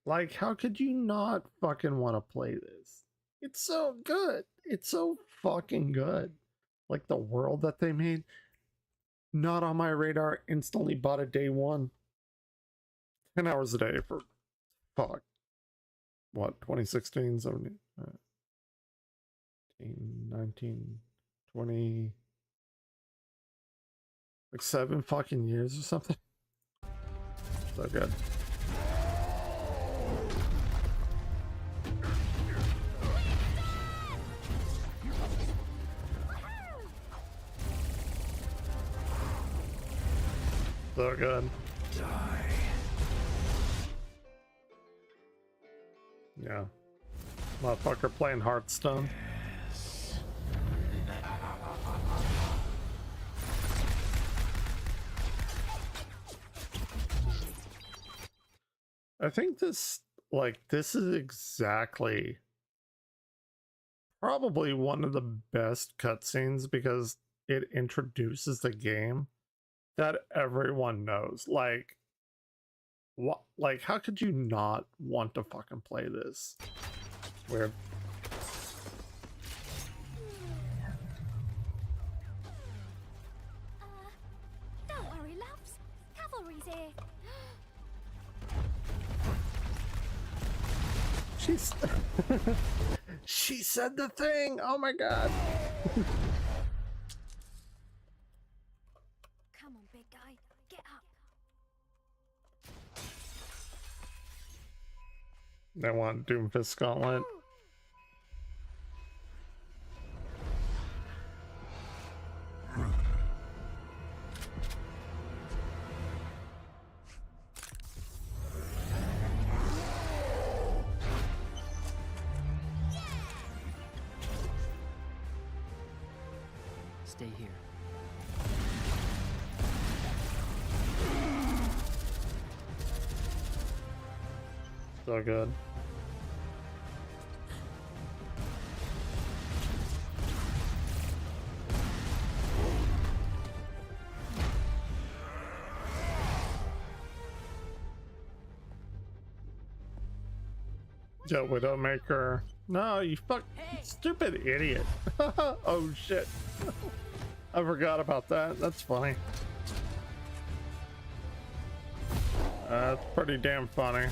Like, how could you not fucking want to play this? It's so good. It's so fucking good. Like the world that they made, not on my radar. Instantly bought it day one. 10 hours a day for fuck. What, 2016, 17, 19, 20, like 7 fucking years or something. So good. So good. Die. Yeah. Motherfucker playing Hearthstone. Yes. I think this, like, this is exactly probably one of the best cutscenes because it introduces the game that everyone knows. Like, what? Like, how could you not want to fucking play this? Weird. Don't worry, loves. Cavalry's here. She's she said the thing. Oh my god. Come on, big guy. Get up. They want Doomfist Gauntlet. Stay here. So good. Yeah, Widowmaker. No, you stupid idiot. Oh shit. I forgot about that. That's funny. That's pretty damn funny.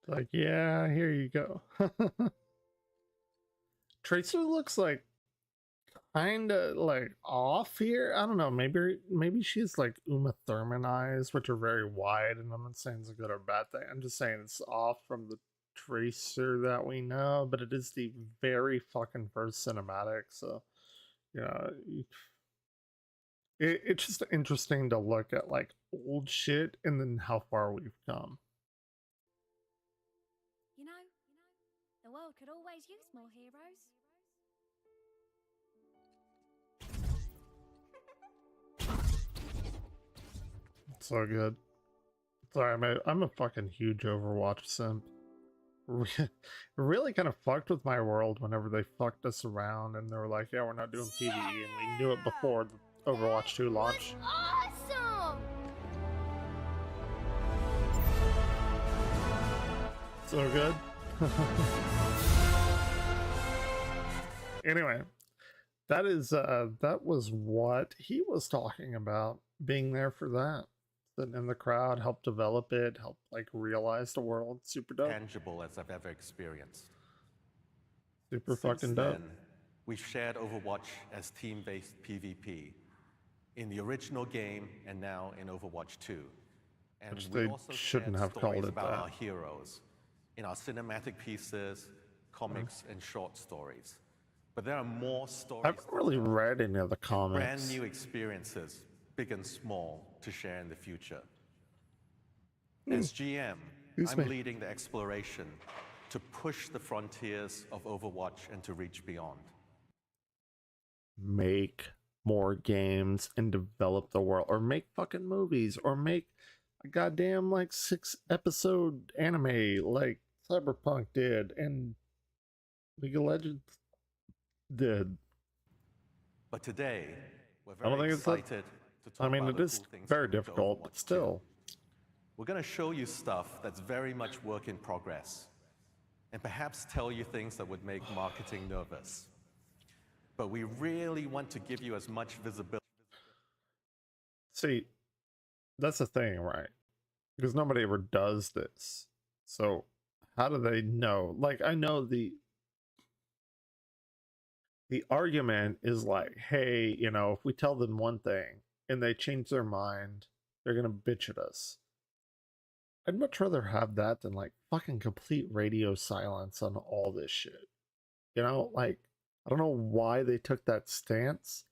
Like, yeah, here you go. Tracer looks like kind of like off here. I don't know. Maybe she's like Uma Thurman eyes, which are very wide, and I'm not saying it's a good or bad thing. I'm just saying it's off from the Tracer that we know, but it is the very fucking first cinematic. So, you know, it's just interesting to look at like old shit and then how far we've come. You know, the world could always use more heroes. So good. Sorry, I'm a fucking huge Overwatch simp. Really kind of fucked with my world whenever they fucked us around and they were like, yeah, we're not doing PvE, and we knew it before the Overwatch 2 launch. Awesome! So good. Anyway, that was what he was talking about, being there for that. Sitting in the crowd, help develop it, help like realize the world. Super dope. Tangible as I've ever experienced. Super Since fucking dope. then, we've shared Overwatch as team-based PvP in the original game and now in Overwatch 2. And Which we they also shouldn't shared have called stories it about that. our heroes in our cinematic pieces, comics, and short stories. But there are more stories. I haven't really read any of the comics. Brand new experiences, big and small, to share in the future. As GM, I'm leading the exploration to push the frontiers of Overwatch and to reach beyond. Make more games and develop the world, or make fucking movies, or make a goddamn like 6-episode anime like Cyberpunk did and League of Legends did. But today, we're I don't very think it's that. excited to I talk mean, about it the is cool things very coming to difficult, but Overwatch 2. still. We're going to show you stuff that's very much work in progress, and perhaps tell you things that would make marketing nervous. But we really want to give you as much visibility. See, that's the thing, right? Because nobody ever does this. So how do they know? Like, I know the argument is like, hey, you know, if we tell them one thing and they change their mind, they're gonna bitch at us. I'd much rather have that than like fucking complete radio silence on all this shit. You know, like, I don't know why they took that stance,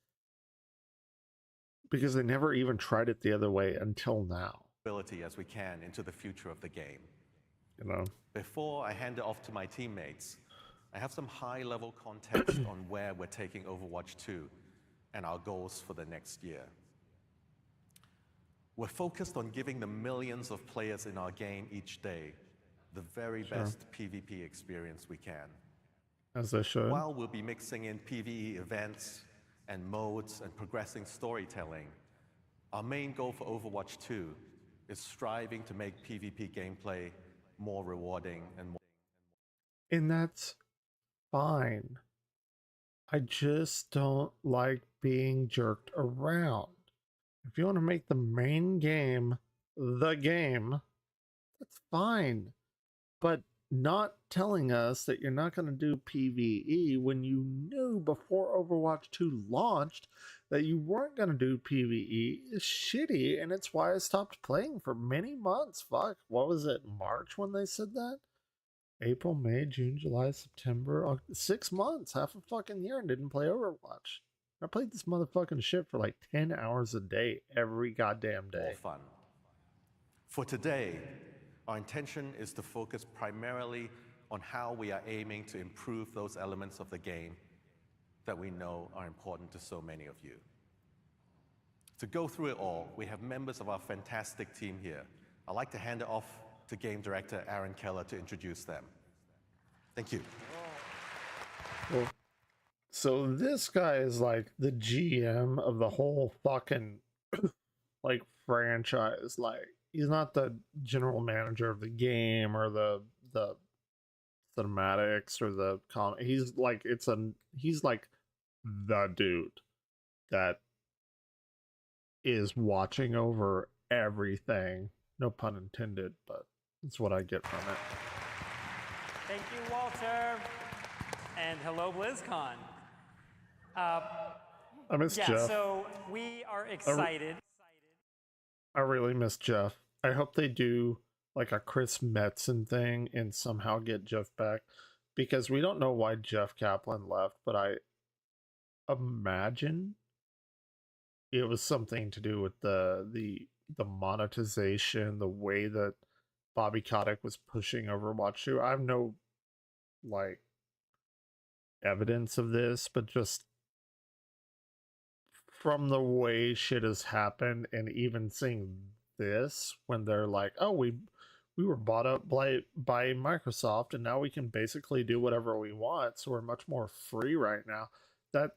because they never even tried it the other way until now. As we can into the future of the game. You know, before I hand it off to my teammates, I have some high-level context on where we're taking Overwatch 2 and our goals for the next year. We're focused on giving the millions of players in our game each day the very best PvP experience we can. As they should. While we'll be mixing in PvE events and modes and progressing storytelling, our main goal for Overwatch 2 is striving to make PvP gameplay more rewarding and more. And that's fine. I just don't like being jerked around. If you want to make the main game the game, that's fine. But not telling us that you're not going to do PvE when you knew before Overwatch 2 launched that you weren't going to do PvE is shitty, and it's why I stopped playing for many months. Fuck, what was it, March when they said that? April, May, June, July, September, 6 months, half a fucking year, and didn't play Overwatch. I played this motherfucking shit for like 10 hours a day, every goddamn day. More fun. For today, our intention is to focus primarily on how we are aiming to improve those elements of the game that we know are important to so many of you. To go through it all, we have members of our fantastic team here. I'd like to hand it off to Game Director Aaron Keller to introduce them. Thank you. Well, so this guy is like the GM of the whole fucking like franchise. Like, he's not the general manager of the game or the cinematics or the comic. He's like he's like the dude that is watching over everything. No pun intended, but that's what I get from it. Thank you, Walter. And hello, BlizzCon. I miss Jeff. So we are excited. I really miss Jeff. I hope they do like a Chris Metzen thing and somehow get Jeff back, because we don't know why Jeff Kaplan left, but I imagine it was something to do with the monetization, the way that Bobby Kotick was pushing Overwatch 2. I have no like evidence of this, but just from the way shit has happened, and even seeing this when they're like, oh, we were bought up by Microsoft and now we can basically do whatever we want, so we're much more free right now. That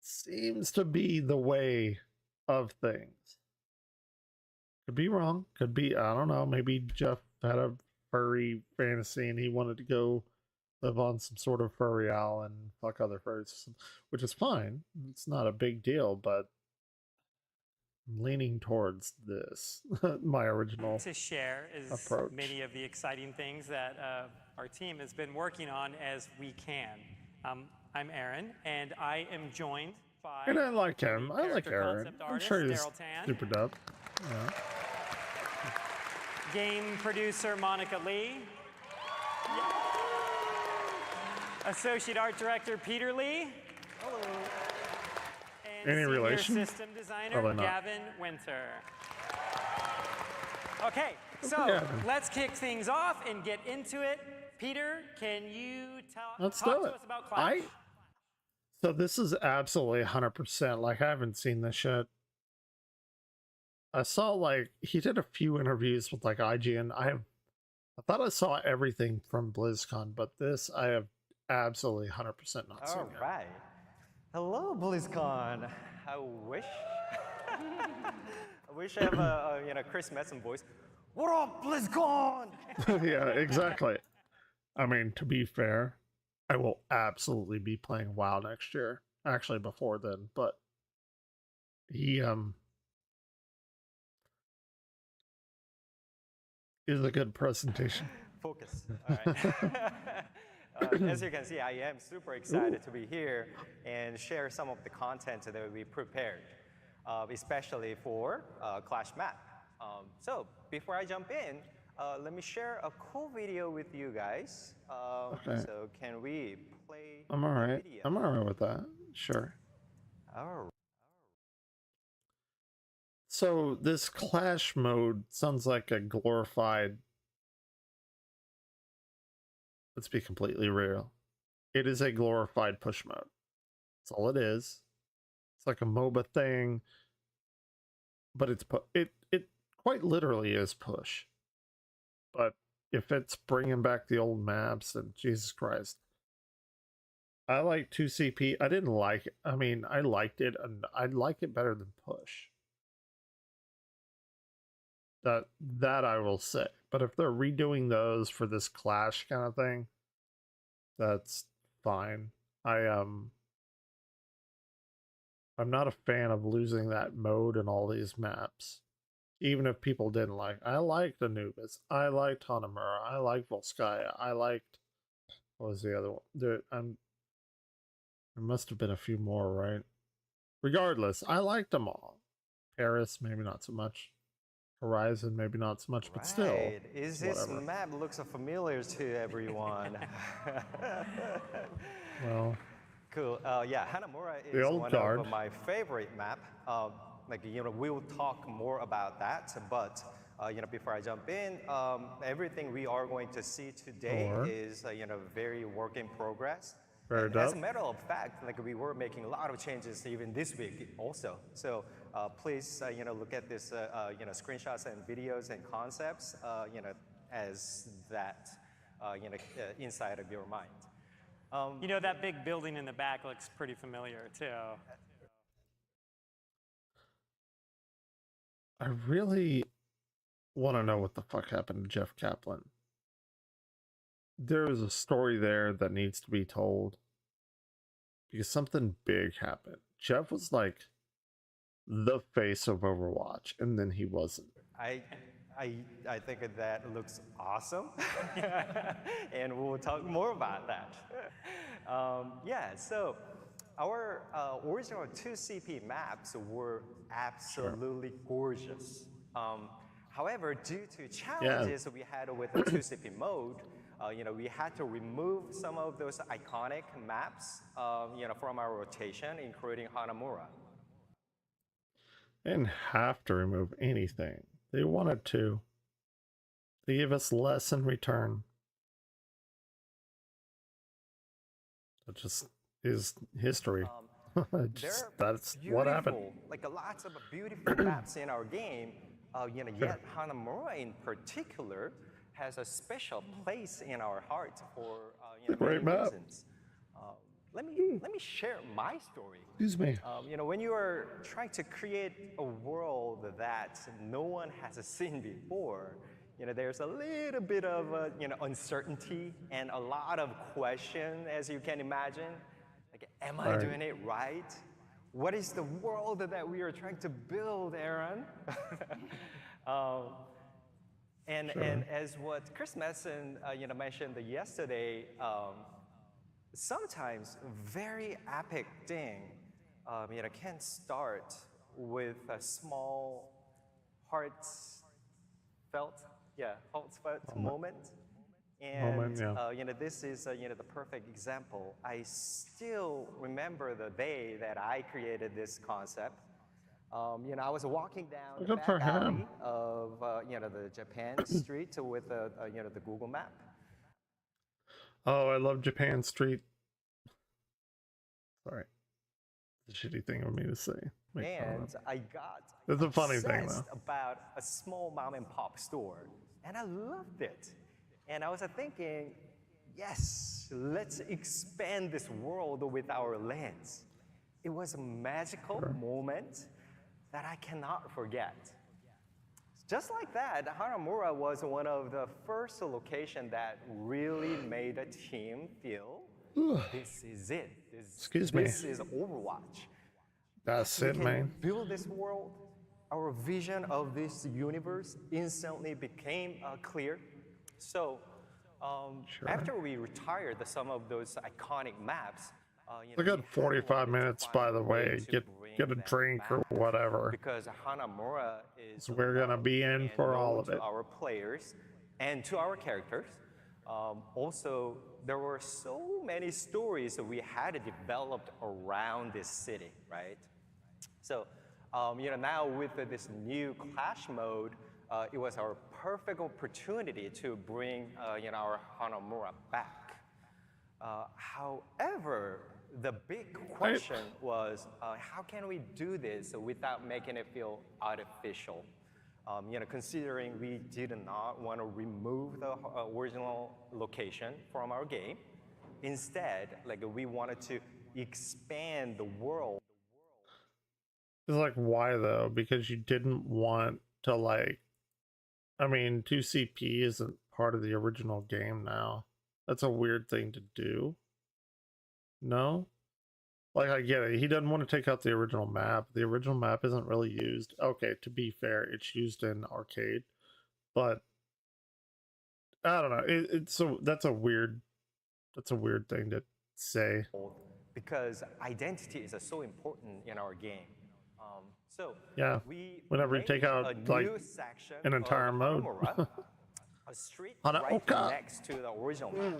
seems to be the way of things. Could be wrong, could be, I don't know, maybe Jeff had a furry fantasy and he wanted to go live on some sort of furry owl and fuck other furries, which is fine. It's not a big deal, but I'm leaning towards this. My original to share is approach. Many of the exciting things that our team has been working on as we can. I'm Aaron, and I am joined by. And I like him. I like Aaron. I'm sure he's super dope. Yeah. Game producer Monica Lee. Yeah. Associate art director Peter Lee. Hello. And any relation? System designer Gavin Winter. Okay, so let's kick things off and get into it. Peter, can you talk to us about Clash? So this is absolutely 100%. Like, I haven't seen this shit. I saw, like, he did a few interviews with, like, IGN. I thought I saw everything from BlizzCon, but this I have absolutely 100% not seen All yet. right. Hello, BlizzCon. I wish, I wish I have a Chris Metzen voice. What up, BlizzCon? Yeah, exactly. I mean, to be fair, I will absolutely be playing WoW next year. Actually, before then, but he is a good presentation. Focus. All right. As you can see, I am super excited to be here and share some of the content that we prepared, especially for Clash Map. So before I jump in, let me share a cool video with you guys. Okay. So can we play I'm all the right. video? I'm all right with that. Sure. All right. So this Clash mode sounds like a glorified. Let's be completely real. It is a glorified push mode. That's all it is. It's like a MOBA thing, but it quite literally is push. But if it's bringing back the old maps, then Jesus Christ. I like 2CP. I didn't like it. I mean, I liked it, and I like it better than push. That I will say. But if they're redoing those for this Clash kind of thing, that's fine. I'm not a fan of losing that mode in all these maps. Even if people didn't like. I liked Anubis. I liked Hanamura. I liked Volskaya. I liked, what was the other one? There must have been a few more, right? Regardless, I liked them all. Paris, maybe not so much. Horizon, maybe not so much, but still. Right. Is this whatever. map looks familiar to everyone? Well, Cool. Yeah, Hanamura the is old one guard. of my favorite map. We'll talk more about that. But before I jump in, everything we are going to see today Sure. is very work in progress. Fair And as a enough. matter of fact, we were making a lot of changes even this week also. So please, look at this, screenshots and videos and concepts, as that, inside of your mind. You know, that big building in the back looks pretty familiar, too. I really want to know what the fuck happened to Jeff Kaplan. There is a story there that needs to be told because something big happened. Jeff was like the face of Overwatch, and then he wasn't. I think that looks awesome, and we'll talk more about that. Yeah, so our original 2CP maps were absolutely gorgeous. However, due to challenges we had with the 2CP mode, we had to remove some of those iconic maps, from our rotation, including Hanamura. They didn't have to remove anything. They wanted to. They gave us less in return. It just is history. That's what happened. Like lots of beautiful maps in our game. Yet Hanamura in particular has a special place in our heart for Great many map. reasons. Let me share my story. Excuse me. When you are trying to create a world that no one has seen before, there's a little bit of uncertainty and a lot of question, as you can imagine. Like, am I doing it right? What is the world that we are trying to build, Aaron? And as what Chris Metzen mentioned yesterday, sometimes very epic thing can start with a small heartfelt moment. And this is the perfect example. I still remember the day that I created this concept. I was walking down the back alley of the Japan street with the Google map. Oh, I love Japan Street. Sorry. The shitty thing of me to say. Make fun of And it. I got It's a funny thing, obsessed though. about a small mom and pop store, and I loved it. And I was thinking, yes, let's expand this world with our lens. It was a magical moment that I cannot forget. Just like that, Hanamura was one of the first locations that really made the team feel this is it. Excuse me. This is Overwatch. That's We it, can man. build this world. Our vision of this universe instantly became clear. So after we retired some of those iconic maps, I got 45 minutes, by the way. Get a drink or whatever. Because Hanamura is So we're gonna be in and for all known of to it. our players and to our characters. Also, there were so many stories that we had developed around this city, right? So, now with this new Clash mode, it was our perfect opportunity to bring, our Hanamura back. However, the big question was, how can we do this without making it feel artificial? Considering we did not want to remove the original location from our game. Instead, we wanted to expand the world. It's like, why though? Because you didn't want to, like, I mean, 2CP isn't part of the original game now. That's a weird thing to do. No? Like, I get it. He doesn't want to take out the original map. The original map isn't really used. Okay, to be fair, it's used in arcade. But I don't know. So that's a weird thing to say. Because identity is so important in our game. Yeah, we whenever you take made out, a like, new section an entire of mode. Hanamura, a street right next to the original map,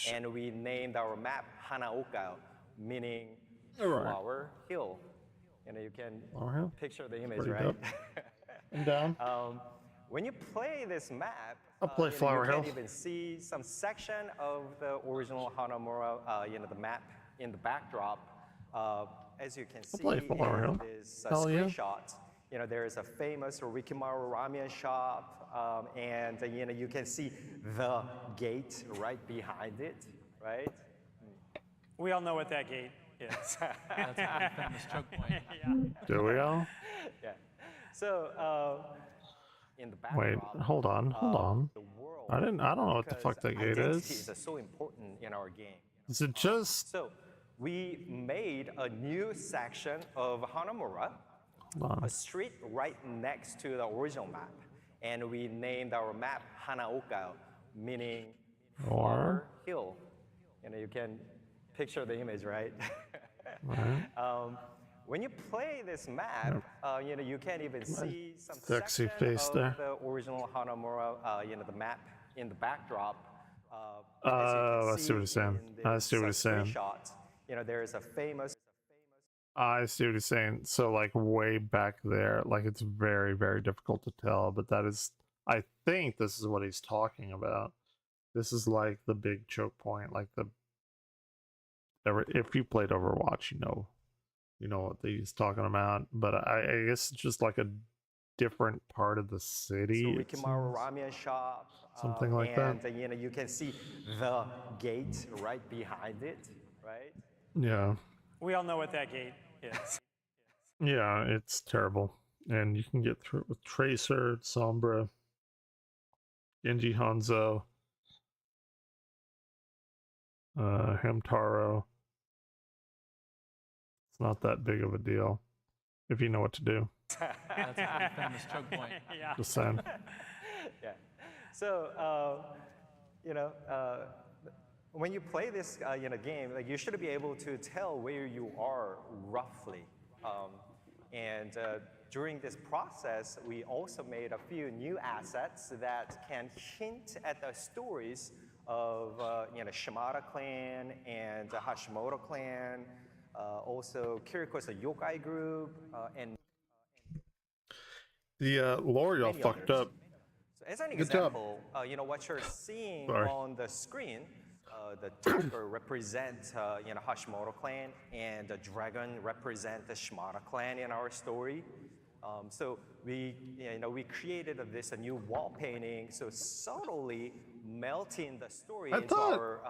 and we named our map Hanaoka, meaning Flower Hill. You can picture the image, right? I'm down. When you play this map, I'll play Flower Hill. You can even see some section of the original Hanamura, the map in the backdrop. As you can see in this screenshot, there is a famous Rikimaru ramen shop, and you can see the gate right behind it, right? We all know what that gate is. That's a famous choke point. Yeah. Do we all? Yeah. So in the backdrop, wait, hold on. the world, I don't know what the fuck that gate identity is. is so important in our game. Is it just? So we made a new section of Hanamura, a street right next to the original map, and we named our map Hanaoka, meaning Flower Hill. You can picture the image, right? When you play this map, you can even see some Sexy section face of there. the original Hanamura, the map in the backdrop. I see what he's saying. I see what he's saying. Screenshot, there is a famous. I see what he's saying. So, like, way back there, like, it's very, very difficult to tell, but that is, I think this is what he's talking about. This is like the big choke point, like if you played Overwatch, you know what he's talking about. But I guess it's just like a different part of the city. So Rikimaru ramen shop, something like that. And you can see the gate right behind it, right? Yeah. We all know what that gate is. Yeah, it's terrible. And you can get through it with Tracer, Sombra, Genji Hanzo, Hamtaro. It's not that big of a deal if you know what to do. That's a famous choke point. Yeah. Just saying. Yeah. So, when you play this game, you should be able to tell where you are roughly. During this process, we also made a few new assets that can hint at the stories of Shimada clan and Hashimoto clan, also Kiriko's yokai group, and the lore y'all fucked up. So as an Good job. example, what you're seeing on the screen, The tiger represents Hashimoto clan, and the dragon represents the Shimada clan in our story. So we created this a new wall painting, so subtly melting the story into our.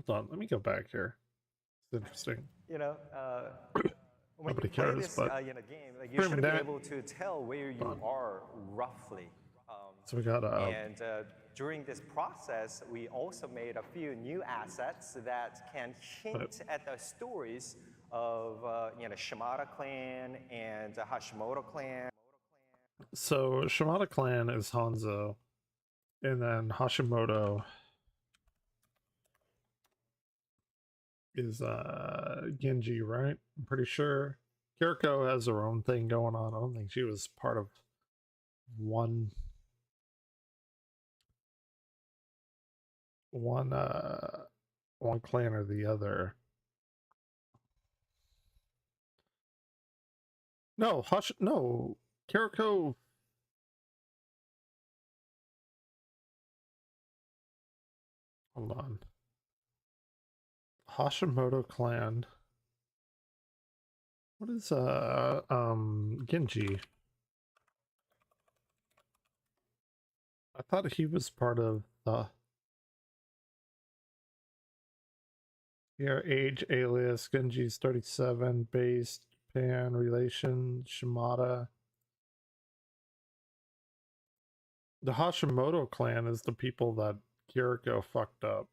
Hold on, let me go back here. It's interesting. When Nobody you play cares, this but game, like, you should be able to tell where you are roughly. So we got And during this process, we also made a few new assets that can hint at the stories of Shimada clan and Hashimoto clan. so Shimada clan is Hanzo, and then Hashimoto is Genji, right? I'm pretty sure. Kiriko has her own thing going on. I don't think she was part of one clan or the other. No, Kiriko. Hold on. Hashimoto clan. What is Genji? I thought he was part of the age, alias, Genji's 37, base, Japan, relation, Shimada. The Hashimoto clan is the people that Kiriko fucked up.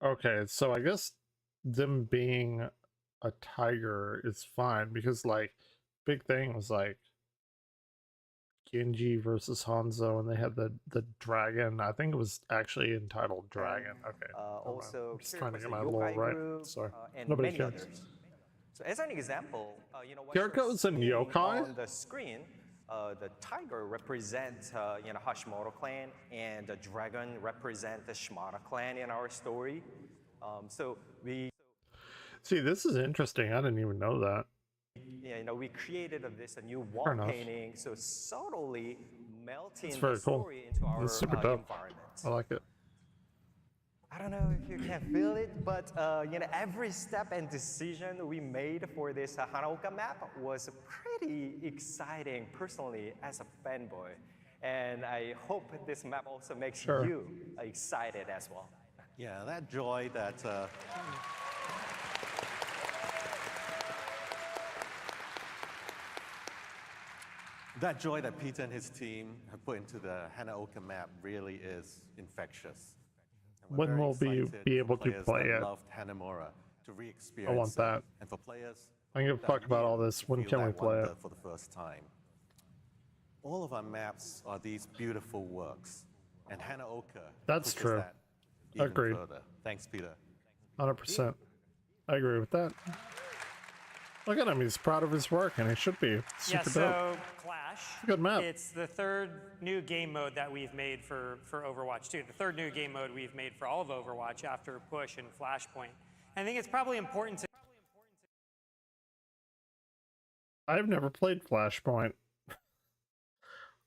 Okay, so I guess them being a tiger is fine because, like, big thing was like Genji versus Hanzo, and they had the dragon. I think it was actually entitled Dragon. Okay. Also, I'm just trying to get my Kiriko's a lore yokai right. group, Sorry. and Nobody many cares. others. So as an example, what Kiriko's you're a seeing yokai? on the screen, the tiger represents Hashimoto clan, and the dragon represents the Shimada clan in our story. So we See, this is interesting. I didn't even know that. we created this a new wall Fair enough. painting, so subtly melting It's the very cool. story into our It's super dope. environment. I like it. I don't know if you can feel it, but every step and decision we made for this Hanaoka map was pretty exciting personally as a fanboy. And I hope this map also makes you excited as well. Yeah, that joy that that joy that Peter and his team have put into the Hanaoka map really is infectious. And we're When very will we excited be for able to players play that it? loved Hanamura to re-experience I want it. that. And for players I don't give a that fuck about all really this. When feel can we that play it? wonder for the first time. All of our maps are these beautiful works, and Hanaoka That's pushes true. that even Agreed. further. Thanks, Peter. 100%. I agree with that. Look at him. He's proud of his work, and he should be. Super Yeah, dope. so Clash. a good map. It's the third new game mode that we've made for Overwatch 2. The third new game mode we've made for all of Overwatch after Push and Flashpoint. I think it's probably important to. I've never played Flashpoint.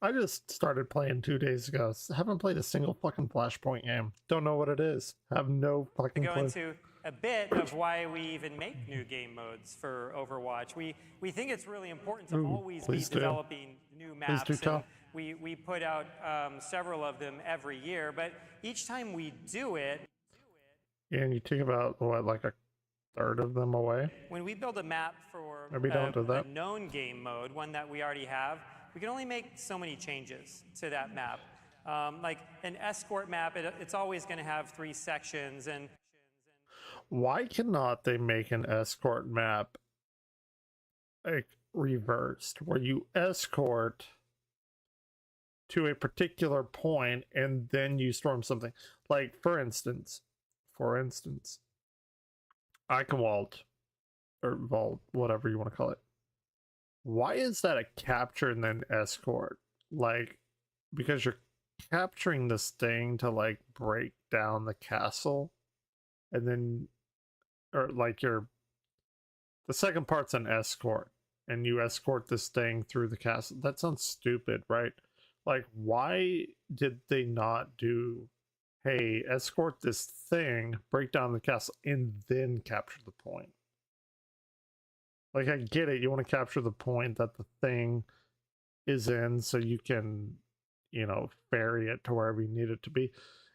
I just started playing 2 days ago. Haven't played a single fucking Flashpoint game. Don't know what it is. Have no fucking Go clue. into a bit of why we even make new game modes for Overwatch. We think it's really important to always be please do. developing new maps. do tell. And we put out several of them every year, but each time we do it, Yeah, and you take about, what, like a third of them away? when we build a map for Maybe don't do that. a known game mode, one that we already have, we can only make so many changes to that map. Like an escort map, it's always going to have 3 sections, and Why cannot they make an escort map like reversed, where you escort to a particular point and then you storm something? Like, for instance, Eichenwald, or Vault, whatever you want to call it. Why is that a capture and then escort? Like, because you're capturing this thing to, like, break down the castle, and then, or like, the second part's an escort, and you escort this thing through the castle. That sounds stupid, right? Like, why did they not do, hey, escort this thing, break down the castle, and then capture the point? Like, I get it, you want to capture the point that the thing is in so you can, you know, ferry it to wherever you need it to be.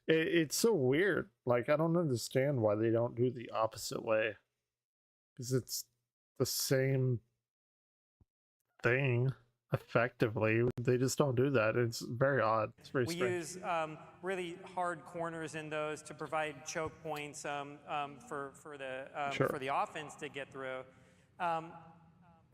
It's so weird. Like, I don't understand why they don't do the opposite way. Because it's the same thing, effectively. They just don't do that. It's very odd. It's very We strange. use really hard corners in those to provide choke points for Sure. the offense to get through.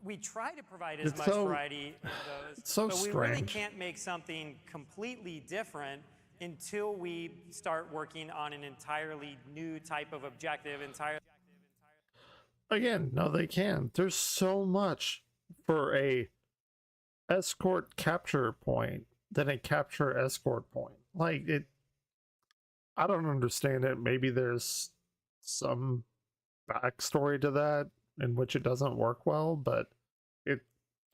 We try to provide as It's much so- variety in those, it's so but we really strange. can't make something completely different until we start working on an entirely new type of objective. Again, no, they can. There's so much for a escort capture point than a capture escort point. Like, it, I don't understand it. Maybe there's some backstory to that in which it doesn't work well, but it,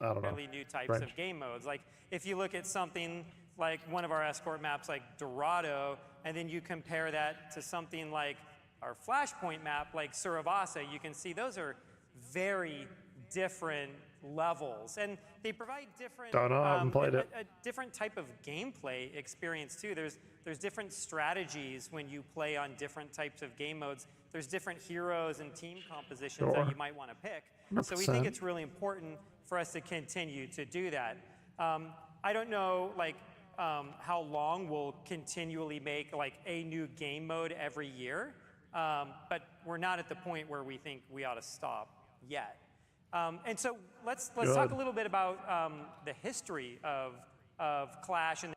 I don't know. Really new types Strange. of game modes. Like if you look at something like one of our escort maps like Dorado, and then you compare that to something like our Flashpoint map like Suravasa, you can see those are very different levels, and they provide different Don't know, I haven't played it. a different type of gameplay experience too. There's different strategies when you play on different types of game modes. There's different heroes and team compositions Sure. that you might want to pick. So we think 100%. it's really important for us to continue to do that. I don't know like how long we'll continually make like a new game mode every year, but we're not at the point where we think we ought to stop yet. And so let's talk a little bit about the history of Clash and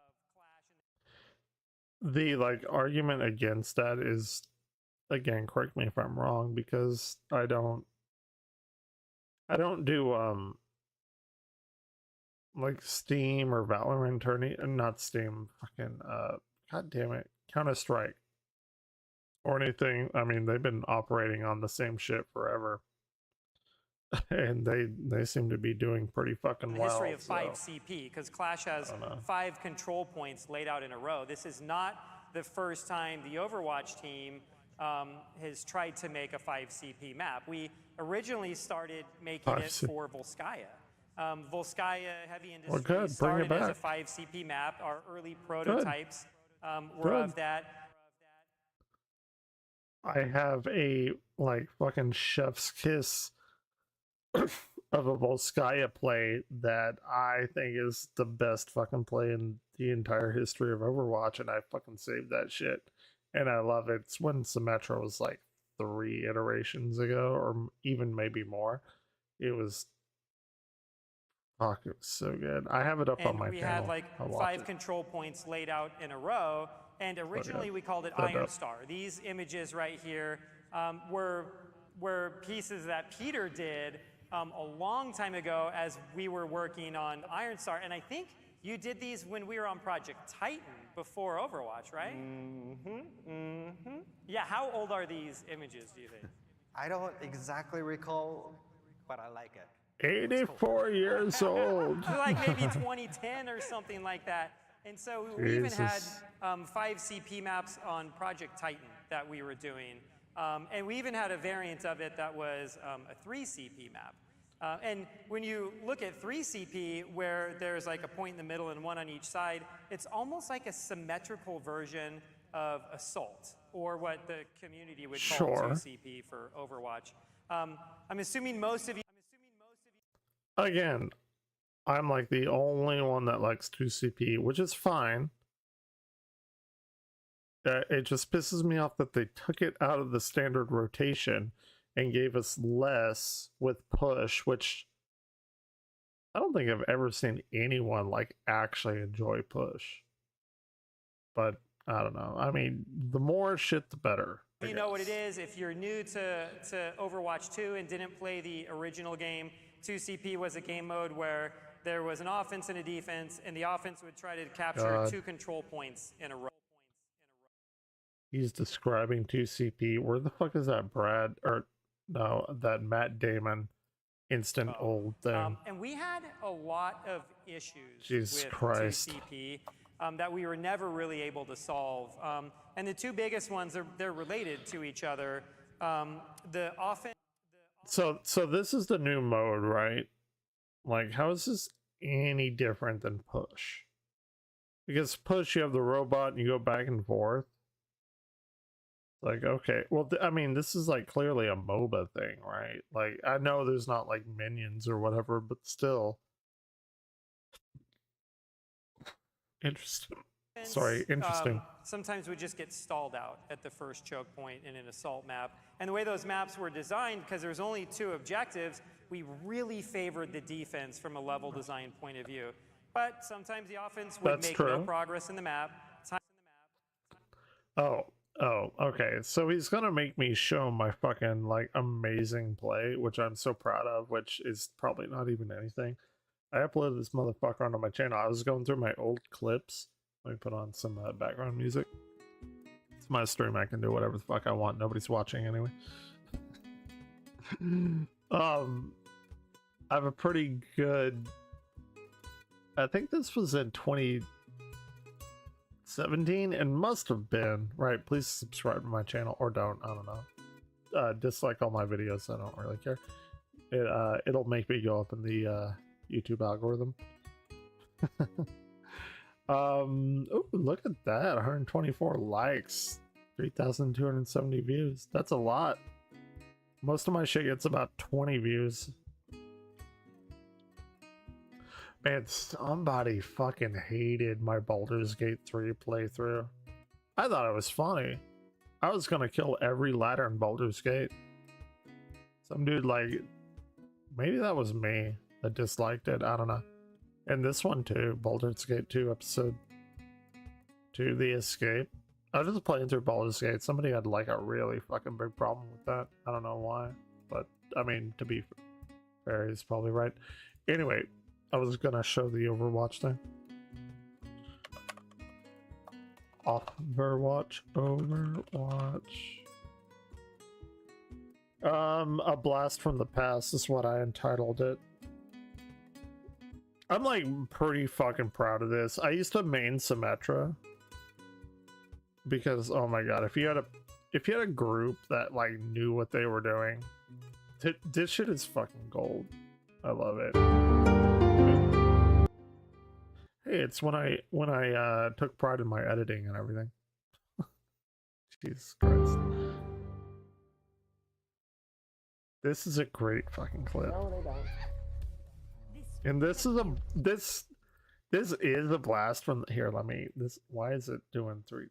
The like argument against that is, again, correct me if I'm wrong, because I don't do like Steam or Valorant tourney, not Steam, fucking god damn it, Counter-Strike or anything. I mean, they've been operating on the same shit forever. And they seem to be doing pretty fucking the well. history of so. 5CP, because Clash has 5 control points laid out in a row. This is not the first time the Overwatch team has tried to make a 5CP map. We originally started making it 5C. for Volskaya. Volskaya Heavy Industries Well, good. Bring it started as a back. 5CP map. Our early prototypes were Good. of that. I have a like fucking chef's kiss of a Volskaya play that I think is the best fucking play in the entire history of Overwatch, and I fucking saved that shit. And I love it. It's when Symmetra was like 3 iterations ago, or even maybe more. It was, fuck, it was so good. I have it up on And my we channel. had like I'll watch 5 it. control points laid out in a row. And originally we called it So Iron dope. Star. These images right here were pieces that Peter did a long time ago as we were working on Iron Star. And I think you did these when we were on Project Titan before Overwatch, right? Yeah, how old are these images, do you think? I don't exactly recall, but I like it. 84 years old. Like maybe 2010 or something like that. And so we even had Jesus. 5 CP maps on Project Titan that we were doing. And we even had a variant of it that was a 3 CP map. And when you look at 3 CP, where there's like a point in the middle and one on each side, it's almost like a symmetrical version of Assault, or what the community would call Sure. 2 CP for Overwatch. I'm assuming most of you. Again, I'm like the only one that likes 2CP, which is fine. It just pisses me off that they took it out of the standard rotation and gave us less with push, which I don't think I've ever seen anyone like actually enjoy push. But I don't know. I mean, the more shit, the better. I You know what it guess. is. If you're new to Overwatch 2 and didn't play the original game, 2CP was a game mode where there was an offense and a defense, and the offense would try to capture God. 2 control points in a row. He's describing 2CP. Where the fuck is that Brad, or no, that Matt Damon instant old thing. And we had a lot of issues Jesus with Christ. 2CP that we were never really able to solve. And the two biggest ones, they're related to each other. So this is the new mode, right? Like, how is this any different than push? Because push, you have the robot and you go back and forth. Like, okay, well, I mean, this is like clearly a MOBA thing, right? Like, I know there's not like minions or whatever, but still. Interesting. Sorry, interesting. Sometimes we just get stalled out at the first choke point in an assault map. And the way those maps were designed, because there's only two objectives, we really favored the defense from a level design point of view. But sometimes the offense would make no progress in the map. Oh, okay. So he's gonna make me show my fucking like amazing play, which I'm so proud of, which is probably not even anything. I uploaded this motherfucker onto my channel. I was going through my old clips. Let me put on some background music. It's my stream. I can do whatever the fuck I want. Nobody's watching anyway. I have a pretty good. I think this was in 2017 and must have been, right? Please subscribe to my channel or don't. I don't know. Dislike all my videos. I don't really care. It'll make me go up in the YouTube algorithm. Oh, look at that. 124 likes, 3,270 views. That's a lot. Most of my shit gets about 20 views. Man, somebody fucking hated my Baldur's Gate 3 playthrough. I thought it was funny. I was gonna kill every ladder in Baldur's Gate. Some dude, like, maybe that was me that disliked it. I don't know. And this one too, Baldur's Gate 2 episode 2, The Escape. I was just playing through Baldur's Gate. Somebody had like a really fucking big problem with that. I don't know why, but I mean, to be fair, he's probably right. Anyway, I was gonna show the Overwatch thing. Overwatch. A Blast from the Past is what I entitled it. I'm like pretty fucking proud of this. I used to main Symmetra because, oh my god, if you had a group that like knew what they were doing, this shit is fucking gold. I love it. Hey, it's when I took pride in my editing and everything. Jesus Christ. This is a great fucking clip. No, they don't. And this is a blast from here. Let me why is it doing 3?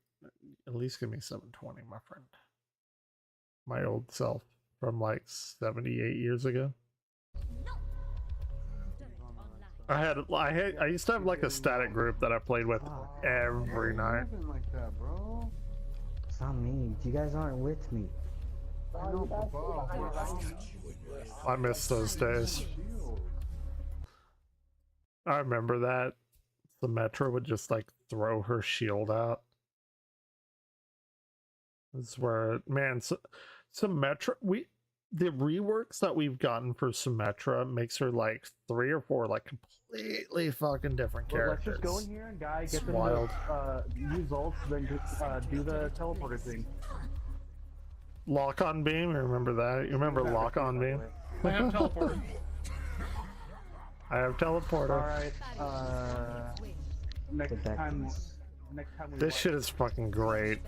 At least give me 720, my friend. My old self from like 78 years ago. I used to have like a static group that I played with every night. Like that, bro. It's not me. You guys aren't with me. I miss those days. I remember that. Symmetra would just like throw her shield out. This is where, man, Symmetra, the reworks that we've gotten for Symmetra makes her like 3 or 4 like completely fucking different characters. Let's just go in here and guy, get them wild. to use ults, then just do the teleporter thing. Lock on beam, remember that? You remember lock on beam? I have teleporter. I have teleporter. Alright, next time we this shit is fucking great.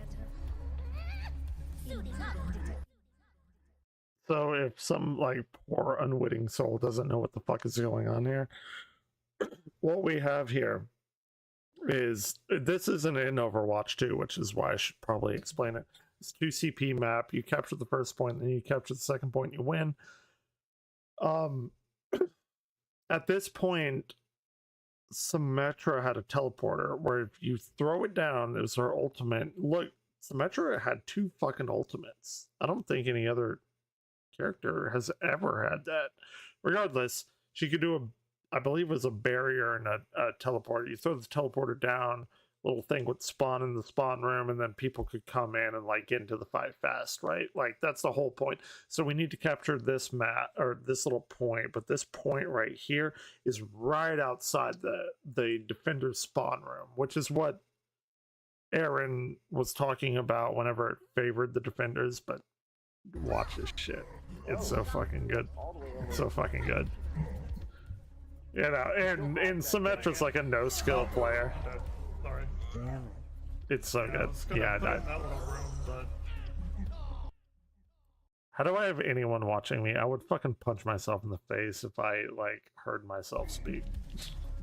So if some like poor unwitting soul doesn't know what the fuck is going on here, what we have here is, this isn't in Overwatch 2, which is why I should probably explain it. It's 2CP map. You capture the first point, then you capture the second point, you win. At this point, Symmetra had a teleporter where if you throw it down, it was her ultimate. Look, Symmetra had 2 fucking ultimates. I don't think any other character has ever had that. Regardless, she could do I believe it was a barrier and a teleporter. You throw the teleporter down, little thing would spawn in the spawn room, and then people could come in and like get into the fight fast, right? Like that's the whole point. So we need to capture this map or this little point, but this point right here is right outside the defender's spawn room, which is what Aaron was talking about whenever it favored the defenders. But watch this shit. It's so fucking good. It's so fucking good. You know, and Symmetra's like a no-skill player. Sorry. Damn it. It's so I good. was gonna Yeah, put it in that little room, but how do I have anyone watching me? I would fucking punch myself in the face if I, like, heard myself speak.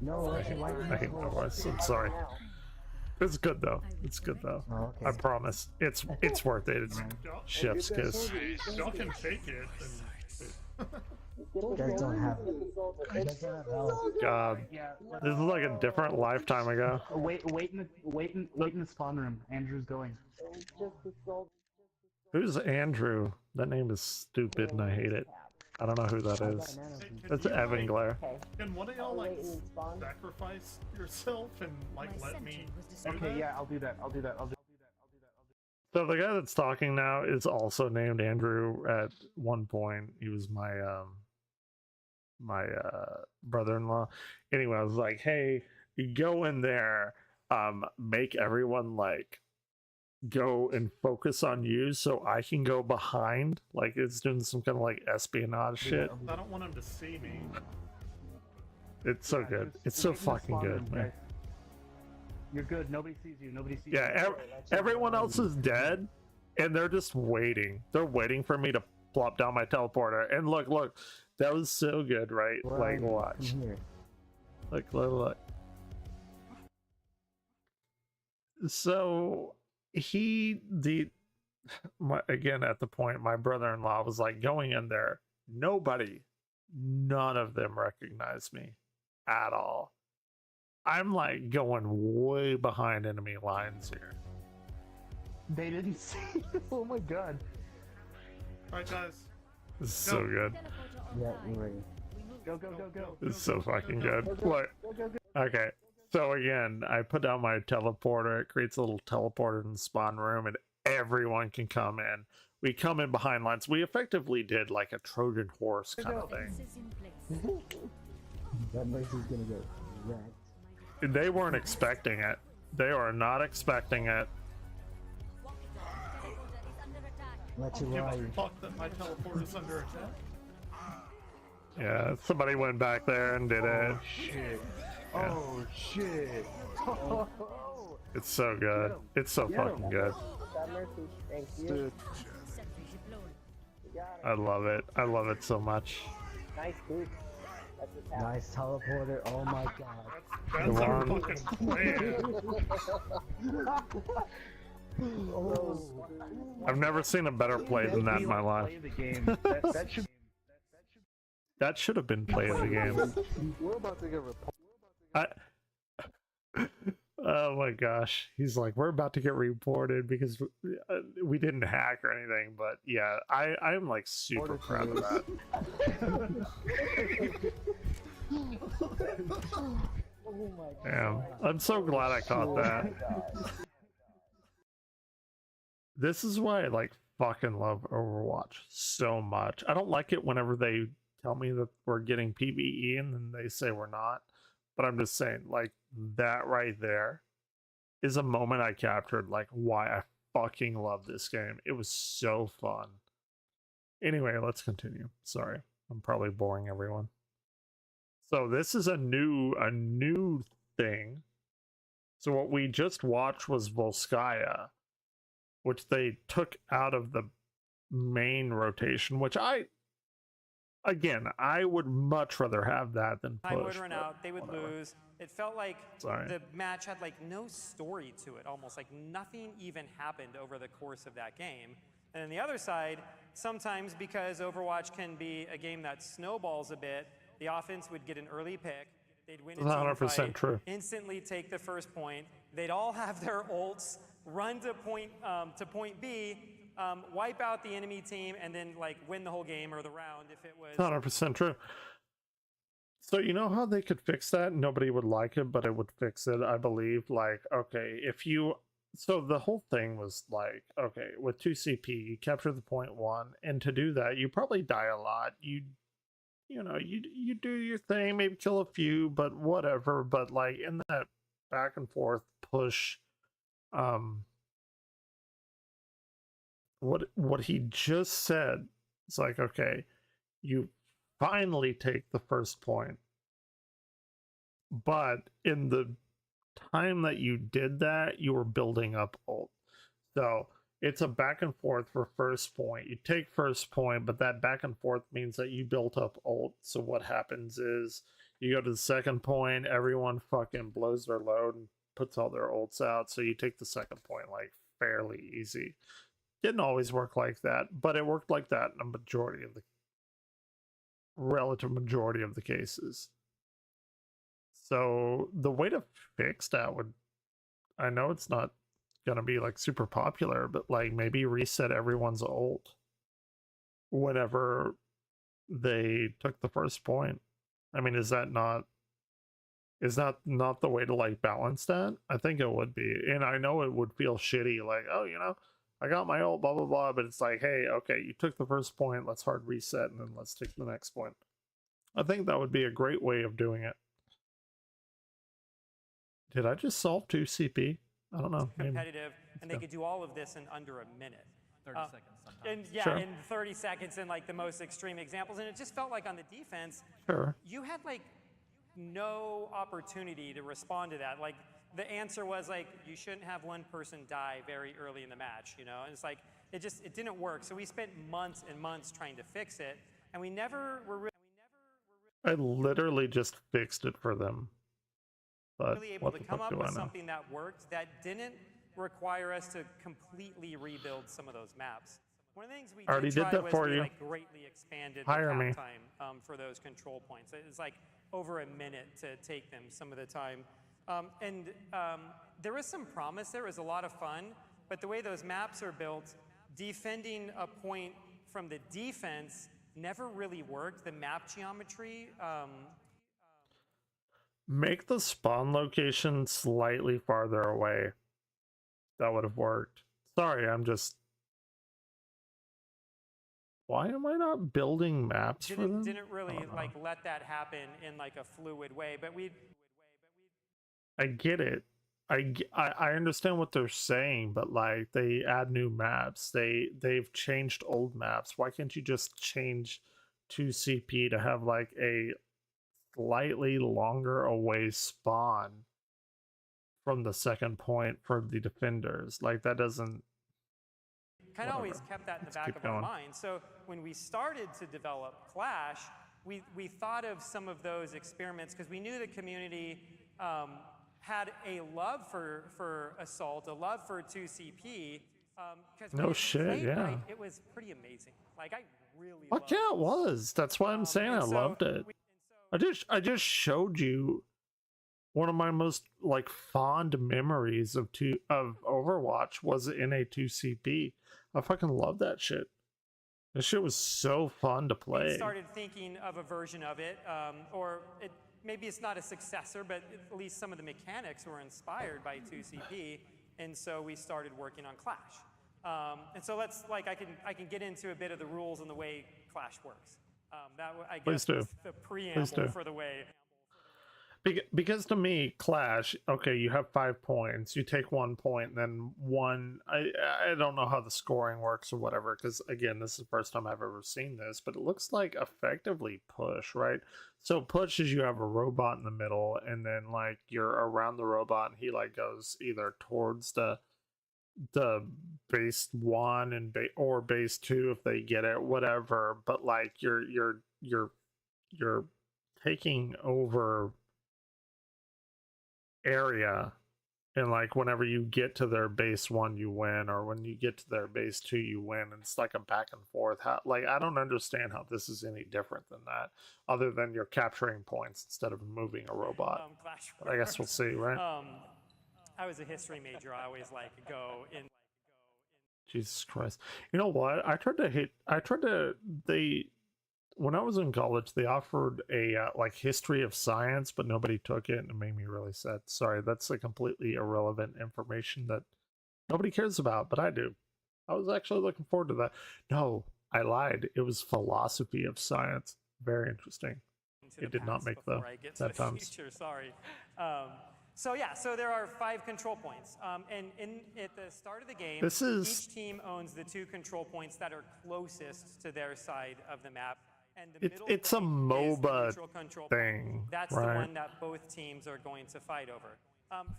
No, I hate my voice. I'm sorry. It's good, though. It's good, though. Oh, okay. I promise. It's worth it. It's chef's kiss. y'all can fake it. You guys don't have it. You guys don't have help. God. This is like a different lifetime ago. Wait in the spawn room. Andrew's going. Who's Andrew? That name is stupid and I hate it. I don't know who that is. That's Evan Glare. Can one of y'all like sacrifice yourself and like My let me? sentry was destroyed. Okay, yeah, I'll do that. I'll do that. So the guy that's talking now is also named Andrew. At one point, he was my brother-in-law. Anyway, I was like, "Hey, you go in there, make everyone like go and focus on you, so I can go behind." Like it's doing some kind of like espionage shit. I don't want him to see me. It's so good. It's so fucking good, man. You're good. Nobody sees you. Nobody sees Yeah, everyone else is dead, and they're just waiting. They're waiting for me to plop down my teleporter. And look, that was so good, right? Where Like, are you? watch. I'm here. Look. So again at the point, my brother-in-law was like going in there. None of them recognized me at all. I'm like going way behind enemy lines here. They didn't see you. Oh my god. Alright, guys. This is so good. Teleporter Yeah, online. you're ready. Go. It's so fucking good. Look. Okay. So again, I put down my teleporter. It creates a little teleporter in the spawn room, and everyone can come in. We come in behind lines. We effectively did like a Trojan horse kind of thing. Fences in place. That place is gonna get wrecked. They weren't expecting it. They are not expecting it. Teleporter is under attack. Let you Give lie. a fuck that my teleport is under attack. Yeah, somebody went back there and did it. Shit. Yeah. Oh shit. It's so good. It's so fucking good. Dude. Sentry deployed. I love it. I love it so much. Nice teleporter. Oh my god. That's our One. fucking plan. Oh. I've never seen a better play than that in my life. Play the game. That should. That should have been play of the game. We're about to get reported. Oh my gosh. He's like, we're about to get reported because we didn't hack or anything. But yeah, I'm like super proud of that. Damn. I'm so glad I caught that. This is why I like fucking love Overwatch so much. I don't like it whenever they tell me that we're getting PvE and then they say we're not. But I'm just saying, like, that right there is a moment I captured, like, why I fucking love this game. It was so fun. Anyway, let's continue. Sorry, I'm probably boring everyone. So this is a new thing. So what we just watched was Volskaya, which they took out of the main rotation, which I would much rather have that than push. Time would run but out, they would whatever. lose. It felt like Sorry. the match had like no story to it, almost like nothing even happened over the course of that game. And on the other side, sometimes because Overwatch can be a game that snowballs a bit, the offense would get an early pick, they'd win a team 100% fight, true. instantly take the first point, they'd all have their ults, run to point B, wipe out the enemy team, and then like win the whole game or the round if it was. 100% true. So you know how they could fix that? Nobody would like it, but it would fix it, I believe. Like, okay, if you so the whole thing was like, okay, with 2CP, you capture the point one, and to do that, you probably die a lot. You do your thing, maybe kill a few, but whatever. But like in that back and forth push, um what he just said, it's like, okay, you finally take the first point, but in the time that you did that, you were building up ult. So it's a back and forth for first point. You take first point, but that back and forth means that you built up ult. So what happens is you go to the second point, everyone fucking blows their load and puts all their ults out. So you take the second point like fairly easy. Didn't always work like that, but it worked like that in a majority of the relative majority of the cases. So the way to fix that would, I know it's not gonna be like super popular, but like maybe reset everyone's ult whenever they took the first point. I mean, is that not the way to like balance that? I think it would be. And I know it would feel shitty, like, oh, I got my ult, blah blah blah, but it's like, hey, okay, you took the first point, let's hard reset and then let's take the next point. I think that would be a great way of doing it. Did I just solve 2CP? I don't know. Competitive, and they could do all of this in under a minute. 30 seconds sometimes. And yeah, Sure. in 30 seconds in like the most extreme examples. And it just felt like on the defense, Sure. you had like no opportunity to respond to that. Like the answer was like, you shouldn't have one person die very early in the match, And it's like, it didn't work. So we spent months and months trying to fix it. And we never were I literally just fixed it for them. But really able what to the come fuck up do I with know? something that worked that didn't require us to completely rebuild some of those maps. One of the things we Already did try that was for we you. like greatly expanded Hire the me. cap time for those control points. It's like over a minute to take them some of the time. There was some promise there. It was a lot of fun. But the way those maps are built, defending a point from the defense never really worked. The map geometry, Make the spawn location slightly farther away. That would have worked. Sorry, I'm just... Why am I not building maps for them? didn't really like let that happen in like a fluid way. But I get it. I understand what they're saying, but like they add new maps. They've changed old maps. Why can't you just change 2CP to have like a slightly longer away spawn from the second point for the defenders? Like that doesn't... kind of always kept that in the back of our mind. So when we started to develop Clash, we thought of some of those experiments because we knew the community had a love for Assault, a love for 2CP. No shit, yeah. Right, it was pretty amazing. Like I really Fuck yeah, it was. That's why I'm saying I loved it. I just showed you one of my most like fond memories of Overwatch was in a 2CP. I fucking love that shit. This shit was so fun to play. We started thinking of a version of it, maybe it's not a successor, but at least some of the mechanics were inspired by 2CP, and so we started working on Clash. And so I can get into a bit of the rules and the way Clash works. I guess is the preamble for the way. Because to me, Clash, okay, you have 5 points. You take 1 point, and then one. I don't know how the scoring works or whatever, because again, this is the first time I've ever seen this, but it looks like effectively push, right? So push is you have a robot in the middle, and then like you're around the robot, and he like goes either towards the base 1 and or base 2 if they get it, whatever. But like you're taking over area, and like whenever you get to their base 1 you win, or when you get to their base 2 you win, and it's like a back and forth. Like I don't understand how this is any different than that, other than you're capturing points instead of moving a robot. But I guess we'll see, right? I was a history major. I always like go in. Jesus Christ. You know what? when I was in college, they offered a like history of science, but nobody took it, and it made me really sad. Sorry, that's a completely irrelevant information that nobody cares about, but I do. I was actually looking forward to that. No, I lied. It was philosophy of science. Very interesting. To It the did not past make the before I get to sad the times. future. Sorry. So yeah, so there are 5 control points, and at the start of the game, This is each team owns the 2 control points that are closest to their side of the map, and the middle it's a point is the MOBA neutral control thing, point. That's right? the one that both teams are going to fight over.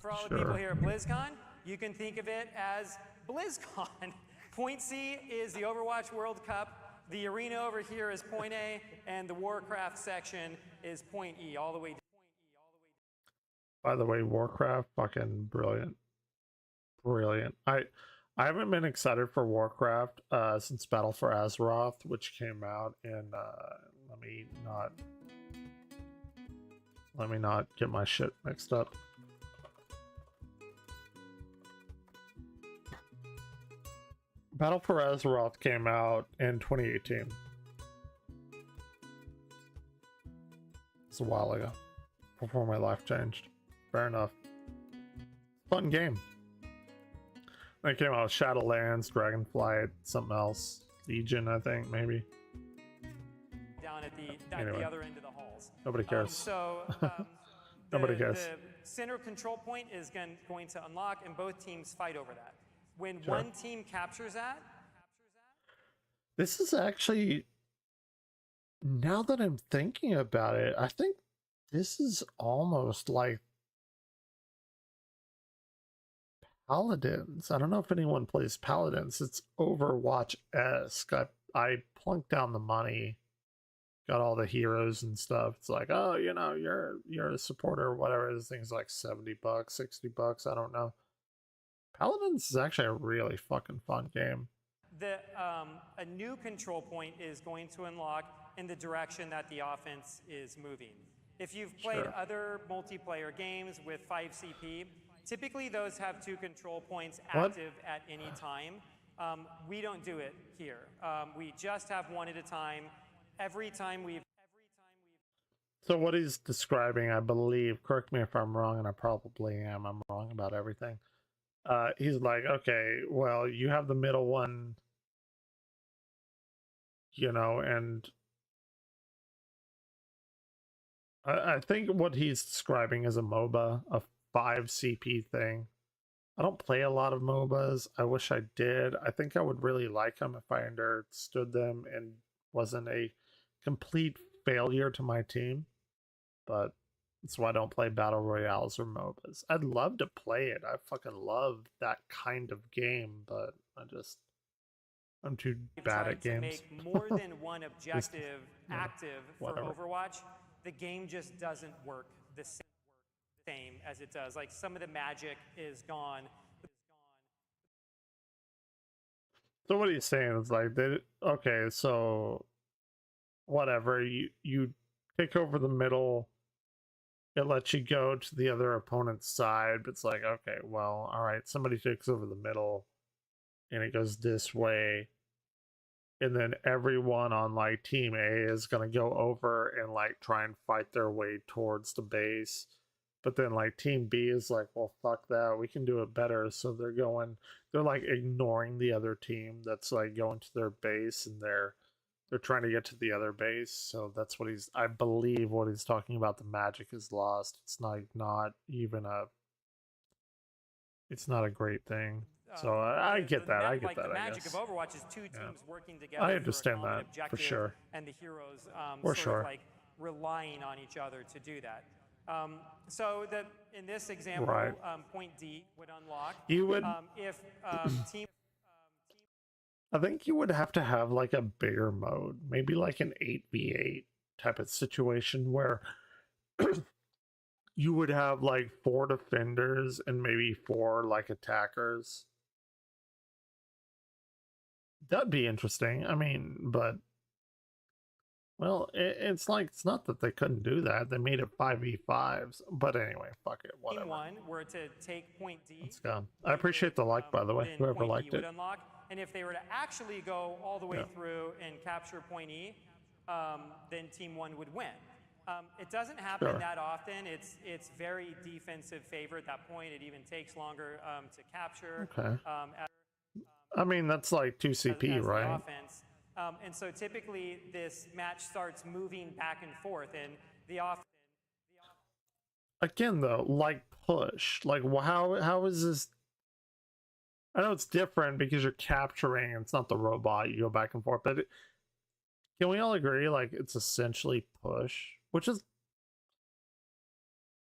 For all the people Sure. here at BlizzCon, you can think of it as BlizzCon. Point C is the Overwatch World Cup. The arena over here is point A, and the Warcraft section is point E, all the way down. By the way, Warcraft, fucking brilliant, brilliant. I haven't been excited for Warcraft since Battle for Azeroth, which came out in let me not get my shit mixed up. Battle for Azeroth came out in 2018. It's a while ago, before my life changed. Fair enough. Fun game. Then came out with Shadowlands, Dragonflight, something else. Legion, I think, maybe. Down at Anyway. the other end of the halls. Nobody cares. Nobody cares. The center control point is going to unlock, and both teams fight over that. When Sure. one team captures that, This is actually, now that I'm thinking about it, I think this is almost like Paladins. I don't know if anyone plays Paladins. It's Overwatch-esque. I plunked down the money, got all the heroes and stuff. It's like, oh, you know, you're a supporter or whatever. This thing's like $70, $60. I don't know. Paladins is actually a really fucking fun game. a new control point is going to unlock in the direction that the offense is moving. If you've played Sure. other multiplayer games with 5CP, typically those have 2 control points What? active at any time. We don't do it here. We just have 1 at a time. Every time we've So what he's describing, I believe, correct me if I'm wrong, and I probably am. I'm wrong about everything. He's like, okay, well, you have the middle one, you know, and I think what he's describing is a MOBA, a 5CP thing. I don't play a lot of MOBAs. I wish I did. I think I would really like them if I understood them and wasn't a complete failure to my team. But that's why I don't play Battle Royales or MOBAs. I'd love to play it. I fucking love that kind of game, but I'm too bad at tried to games. make more than one objective active for whatever. Overwatch, the game just doesn't work the same as it does. Like, some of the magic is gone. So what he's saying is like, okay, so whatever, you take over the middle, it lets you go to the other opponent's side, but it's like, okay, well, all right, somebody takes over the middle and it goes this way, and then everyone on like team A is gonna go over and like try and fight their way towards the base. But then like team B is like, well, fuck that, we can do it better. So they're like ignoring the other team that's like going to their base, and they're trying to get to the other base. So that's what I believe what he's talking about. The magic is lost. It's not even it's not a great thing. So I get that. I get that. The I magic guess. of Overwatch is 2 teams working together. I for a understand common that, for objective, sure. And the heroes For sort sure. of like relying on each other to do that. So in this example, Right. point D would unlock. You would. If team I think you would have to have like a bigger mode, maybe like an 8v8 type of situation where you would have like 4 defenders and maybe 4 like attackers. That'd be interesting. I mean, but well, it's like, it's not that they couldn't do that. They made it 5v5s. But anyway, fuck it, whatever. Team 1 were to take point D. Let's go. I appreciate the like, by the way, then whoever point liked D would it. unlock. And if they were to actually go all the way through and capture point E, then Team 1 would win. It doesn't happen Sure. that often. It's very defensive favor at that point. It even takes longer to capture. Okay. As I mean, that's like 2CP, as the right? offense. And so typically this match starts moving back and forth, and the offense. Again, though, like push. Like, how is this? I know it's different because you're capturing. It's not the robot. You go back and forth, but can we all agree? Like, it's essentially push, which is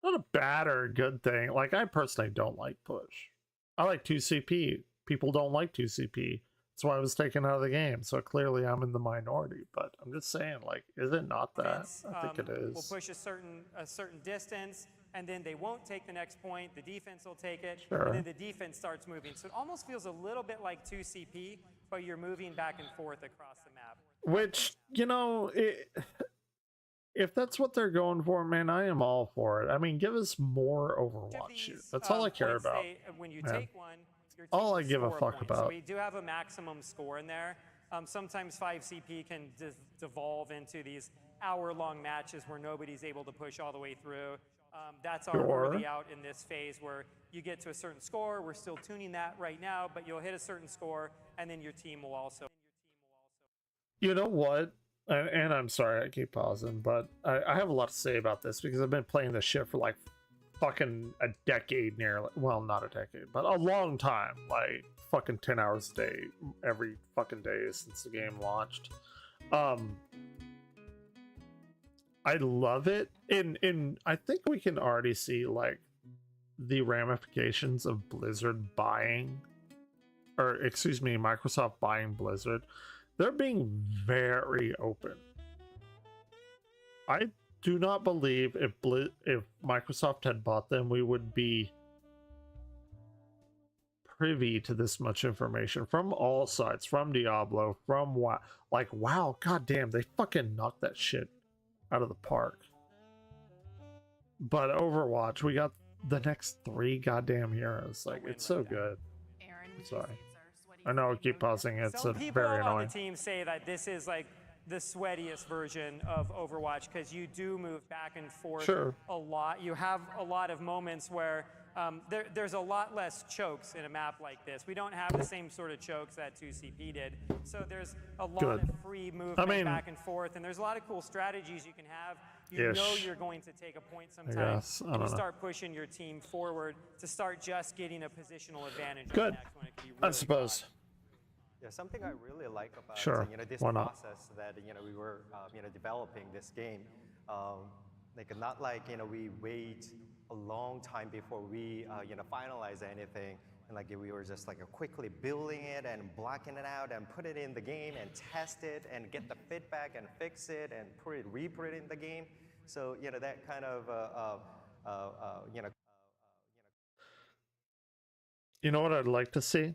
not a bad or a good thing. Like, I personally don't like push. I like 2CP. People don't like 2CP. That's why I was taken out of the game. So clearly I'm in the minority. But I'm just saying, like, is it not that? Offense, I think it is. will push a certain distance, and then they won't take the next point. The defense will take it, Sure. and then the defense starts moving. So it almost feels a little bit like 2CP, but you're moving back and forth across the map. Which, you know, if that's what they're going for, man, I am all for it. I mean, give us more Each of Overwatch shit. these, That's all I care points, about. when you man. take one, your team All I will give a score fuck point. about. So we do have a maximum score in there. Sometimes 5CP can devolve into these hour-long matches where nobody's able to push all the way through. That's already out in this phase where you get to a certain score. We're still tuning that right now, but you'll hit a certain score, and then your team will also. You know what? And I'm sorry I keep pausing, but I have a lot to say about this because I've been playing this shit for like fucking a decade nearly. Well, not a decade, but a long time. Like fucking 10 hours a day, every fucking day since the game launched. I love it. And I think we can already see like the ramifications of Blizzard buying, or excuse me, Microsoft buying Blizzard. They're being very open. I do not believe if Microsoft had bought them, we would be privy to this much information from all sides, from Diablo, from WoW. Like, wow, goddamn, they fucking knocked that shit out of the park. But Overwatch, we got the next 3 goddamn heroes. Like, it's so good. Sorry. I know I keep pausing. It's Some people very on annoying. the team say that this is like the sweatiest version of Overwatch because you do move back and forth a lot. You have a lot of moments where there's a lot less chokes in a map like this. We don't have the same sort of chokes that 2CP did. So there's a lot of free movement back and forth, and there's a lot of cool strategies you can have. You know you're going to take a point sometime, and you start pushing your team forward to start just getting a positional advantage. Good, Next one. It could be I really suppose. Yeah, something I really like about this Why not? process that we were developing this game, like not like we wait a long time before we finalize anything, and like we were just like quickly building it and blocking it out and put it in the game and test it and get the feedback and fix it and re-put it in the game. So that kind of You know what I'd like to see?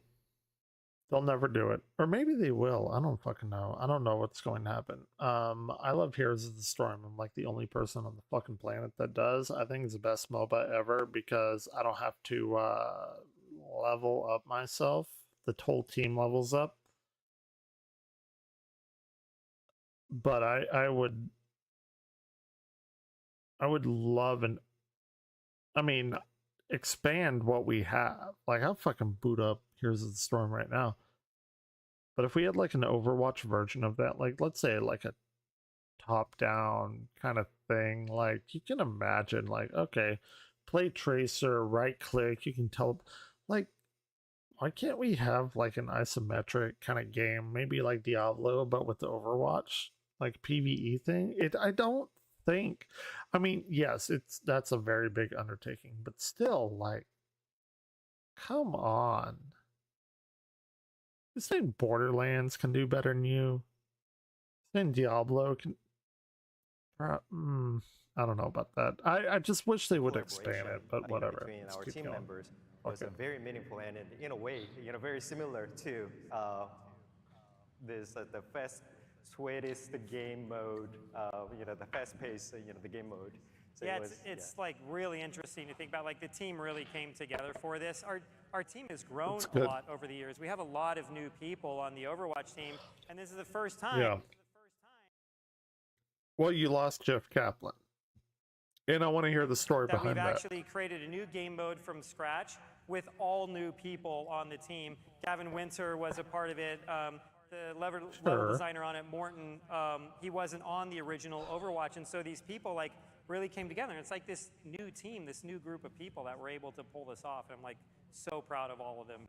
They'll never do it. Or maybe they will. I don't fucking know. I don't know what's going to happen. I love Heroes of the Storm. I'm like the only person on the fucking planet that does. I think it's the best MOBA ever because I don't have to level up myself. The whole team levels up. But I would love expand what we have. Like, I'll fucking boot up Heroes of the Storm right now. But if we had like an Overwatch version of that, like let's say like a top-down kind of thing, like you can imagine like, okay, play Tracer, right click, you can tell, like, why can't we have like an isometric kind of game, maybe like Diablo, but with the Overwatch, like PvE thing? I don't think, I mean, yes, that's a very big undertaking, but still, like, come on. This thing Borderlands can do better than you. This thing Diablo can. I don't know about that. I just wish they would expand it, but whatever. Between Let's our keep team going. members was very meaningful and in a way, very similar to the fast, sweetest game mode, the fast pace, the game mode. So yeah, it's like really interesting to think about. Like the team really came together for this. Our team has grown a lot over the years. We have a lot of new people on the Overwatch team, and this is the first time Well, you lost Jeff Kaplan. And I want to hear the story that we've behind that. actually created a new game mode from scratch with all new people on the team. Gavin Winter was a part of it. The level designer on it, Morton, he wasn't on the original Overwatch, and so these people like really came together. And it's like this new team, this new group of people that were able to pull this off. I'm like so proud of all of them.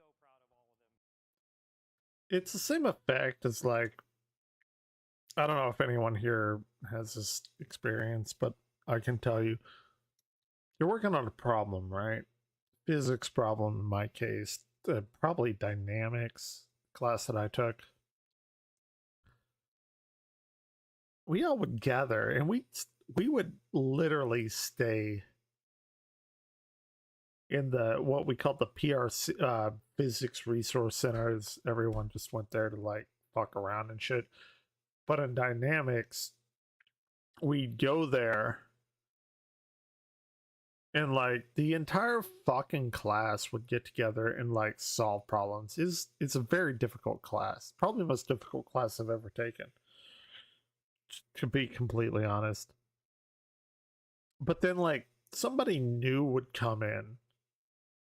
It's the same effect as like, I don't know if anyone here has this experience, but I can tell you, you're working on a problem, right? Physics problem in my case, probably dynamics class that I took. We all would gather and we would literally stay in the what we called the PRC Physics Resource Centers. Everyone just went there to like fuck around and shit. But in dynamics, we'd go there and like the entire fucking class would get together and like solve problems. It's a very difficult class. Probably the most difficult class I've ever taken, to be completely honest. But then like somebody new would come in.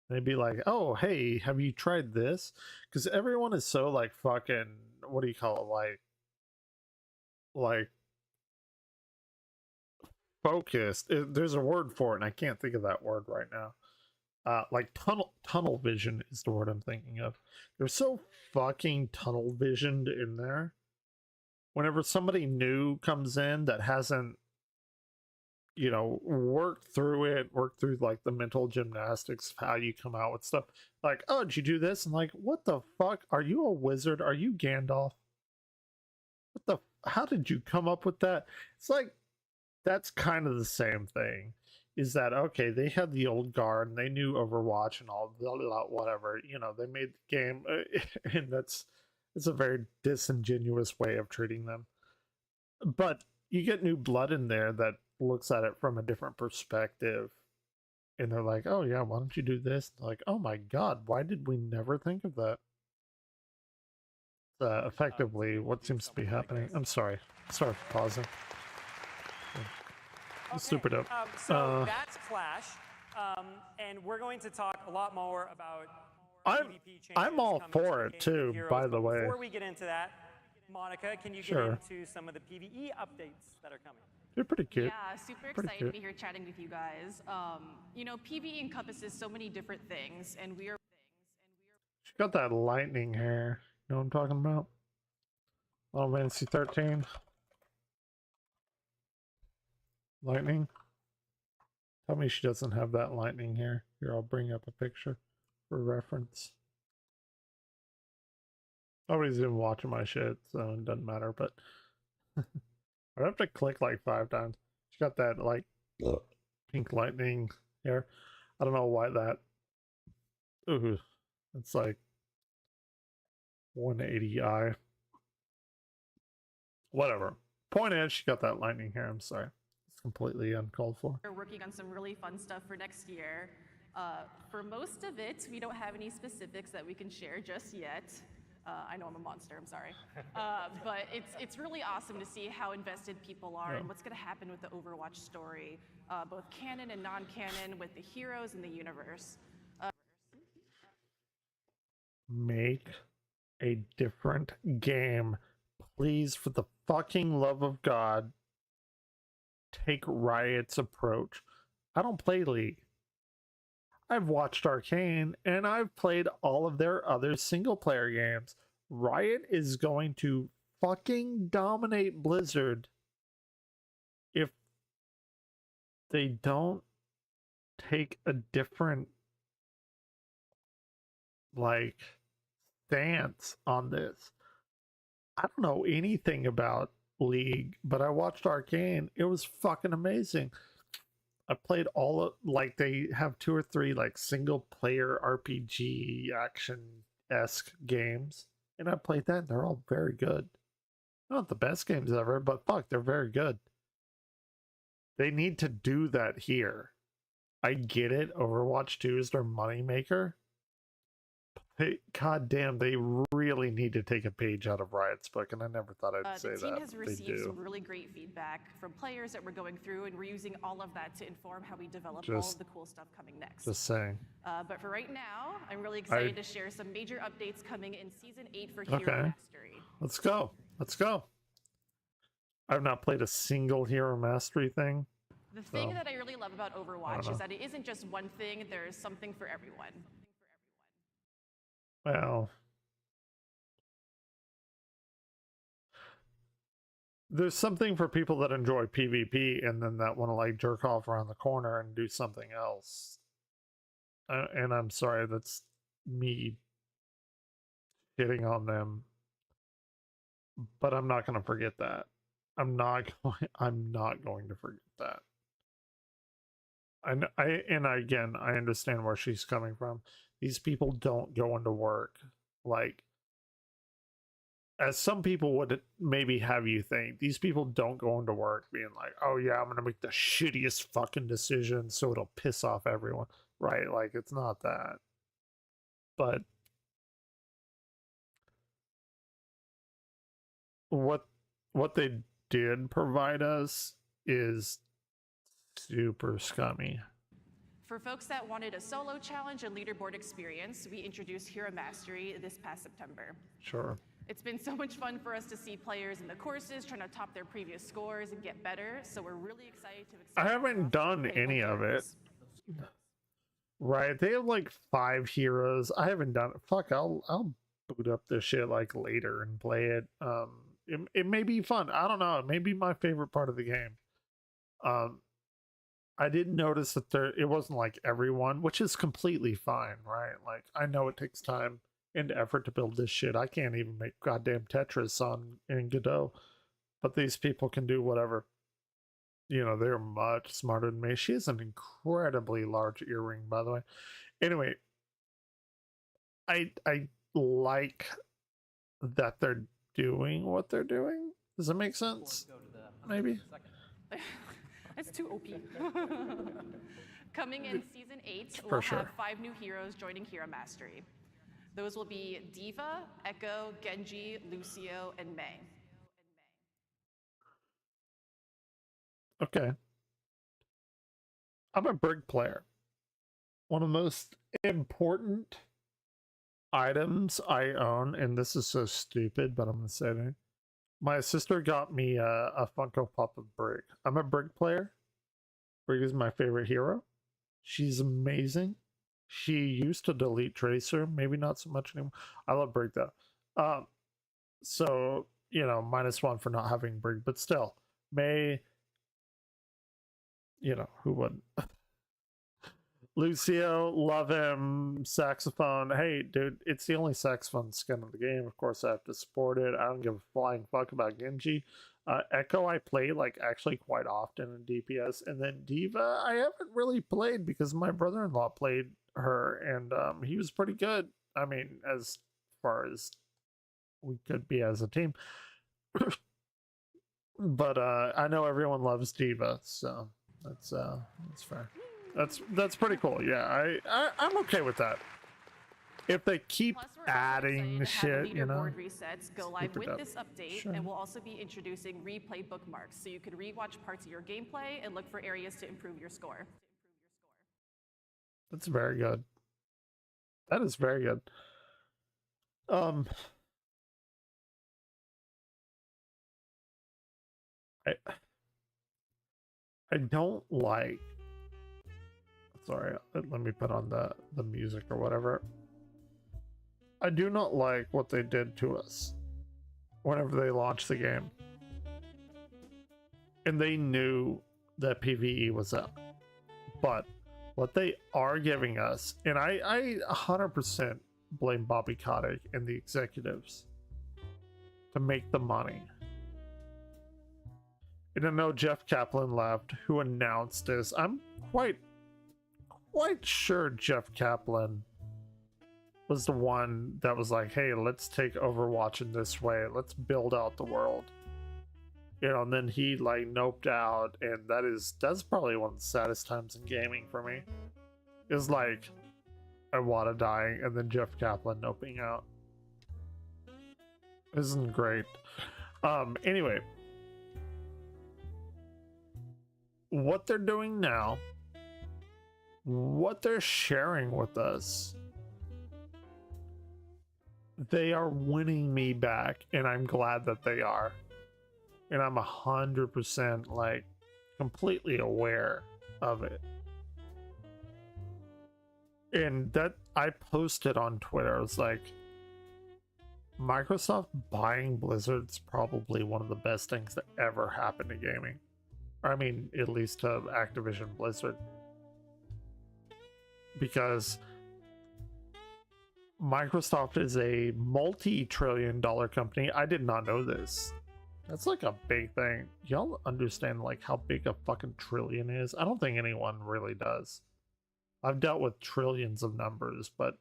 They'd be like, oh, hey, have you tried this? Because everyone is so like fucking, what do you call it? Like focused. There's a word for it, and I can't think of that word right now. Like tunnel vision is the word I'm thinking of. They're so fucking tunnel visioned in there. Whenever somebody new comes in that hasn't, you know, worked through like the mental gymnastics of how you come out with stuff. Like, oh, did you do this? And like, what the fuck? Are you a wizard? Are you Gandalf? How did you come up with that? It's like, that's kind of the same thing. Is that, okay, they had the old guard and they knew Overwatch and all, blah, blah, blah, whatever. You know, they made the game, and it's a very disingenuous way of treating them. But you get new blood in there that looks at it from a different perspective. And they're like, oh yeah, why don't you do this? And like, oh my god, why did we never think of that? Effectively, what seems to be happening. I'm sorry. Sorry for pausing. Okay, Super dope. So that's Clash, and we're going to talk a lot more about PvP changes. I'm all coming for to it Game of too, Heroes. by the way. Before we get into that, Monica, can you get into some of the PvE updates that are coming? They're pretty cute. Yeah, super excited to be here chatting with you guys. You know, PvE encompasses so many different things, and we are. She got that lightning hair. You know what I'm talking about? Final Fantasy 13. Lightning. Tell me she doesn't have that lightning hair. Here, I'll bring up a picture for reference. Nobody's even watching my shit, so it doesn't matter, but I have to click like 5 times. She got that like pink lightning hair. I don't know why that. Ooh, it's like 180i. Whatever. Point is, she got that lightning hair. I'm sorry. It's completely uncalled for. We're working on some really fun stuff for next year. For most of it, we don't have any specifics that we can share just yet. I know I'm a monster, I'm sorry. But it's really awesome to see how invested people are and what's going to happen with the Overwatch story, both canon and non-canon, with the heroes in the universe. Make a different game. Please, for the fucking love of God, take Riot's approach. I don't play League. I've watched Arcane, and I've played all of their other single-player games. Riot is going to fucking dominate Blizzard if they don't take a different, like, stance on this. I don't know anything about League, but I watched Arcane. It was fucking amazing. I played all of, like, they have 2 or 3 like single player RPG action-esque games, and I played that and they're all very good. Not the best games ever, but fuck, they're very good. They need to do that here. I get it, Overwatch 2 is their moneymaker. God damn, they really need to take a page out of Riot's book, and I never thought I'd say The team that. has They received some do. really great feedback from players that we're going through, and we're using all of that to inform how we develop all of the cool stuff coming next. Just saying. But for right now, I'm really excited to share some major updates coming in Season 8 for Hero Mastery. Let's go. Let's go. I've not played a single Hero Mastery thing. The thing that I really love about Overwatch is that it isn't just one thing, there's something for everyone. Well, there's something for people that enjoy PvP and then that want to like jerk off around the corner and do something else. And I'm sorry, that's me hitting on them. But I'm not going to forget that. I'm not going to forget that. I understand where she's coming from. These people don't go into work like, as some people would maybe have you think. These people don't go into work being like, oh yeah, I'm gonna make the shittiest fucking decision so it'll piss off everyone, right? Like, it's not that. But what they did provide us is super scummy. For folks that wanted a solo challenge and leaderboard experience, we introduced Hero Mastery this past September. Sure. It's been so much fun for us to see players in the courses trying to top their previous scores and get better, so we're really excited to I haven't done any of it. Right, they have like 5 heroes. I haven't done it. Fuck, I'll boot up this shit like later and play it. It may be fun. I don't know. It may be my favorite part of the game. I did notice that it wasn't like everyone, which is completely fine, right? Like, I know it takes time and effort to build this shit. I can't even make goddamn Tetris in Godot, but these people can do whatever. You know, they're much smarter than me. She has an incredibly large earring, by the way. Anyway, I like that they're doing what they're doing. Does that make sense? Maybe. It's too OP. Coming in Season 8, we'll have 5 new heroes joining Hero Mastery. Those will be Diva, Echo, Genji, Lucio, and Mei. Okay. I'm a Brig player. One of the most important items I own, and this is so stupid, but I'm going to say it. My sister got me a Funko Pop of Brig. I'm a Brig player. Brig is my favorite hero. She's amazing. She used to delete Tracer, maybe not so much anymore. I love Brig though. So, you know, -1 for not having Brig, but still, May, you know, who wouldn't? Lucio, love him. Saxophone, hey dude, it's the only saxophone skin in the game. Of course I have to support it. I don't give a flying fuck about Genji. Echo I play like actually quite often in DPS, and then Diva I haven't really played because my brother-in-law played her, and he was pretty good. I mean, as far as we could be as a team. But I know everyone loves Diva, so that's fair. That's pretty cool. Yeah, I'm okay with that. If they keep adding shit, you know. Resets go live with this update, and we'll also be introducing replay bookmarks, so you can rewatch parts of your gameplay and look for areas to improve your score. That's very good. That is very good. I don't like. Sorry, let me put on the music or whatever. I do not like what they did to us whenever they launched the game. And they knew that PvE was up. But what they are giving us, and I 100% blame Bobby Kotick and the executives to make the money. And I know Jeff Kaplan left, who announced this. I'm quite sure Jeff Kaplan was the one that was like, hey, let's take Overwatch in this way. Let's build out the world. You know, and then he like noped out, and that's probably one of the saddest times in gaming for me. Is like, Iwata dying, and then Jeff Kaplan noping out. Isn't great. Anyway, what they're doing now, what they're sharing with us, they are winning me back, and I'm glad that they are. And I'm 100% like completely aware of it. And that I posted on Twitter, I was like, Microsoft buying Blizzard's probably one of the best things that ever happened to gaming. I mean, at least to Activision Blizzard. Because Microsoft is a multi-trillion-dollar company. I did not know this. That's like a big thing. Y'all understand like how big a fucking trillion is? I don't think anyone really does. I've dealt with trillions of numbers, but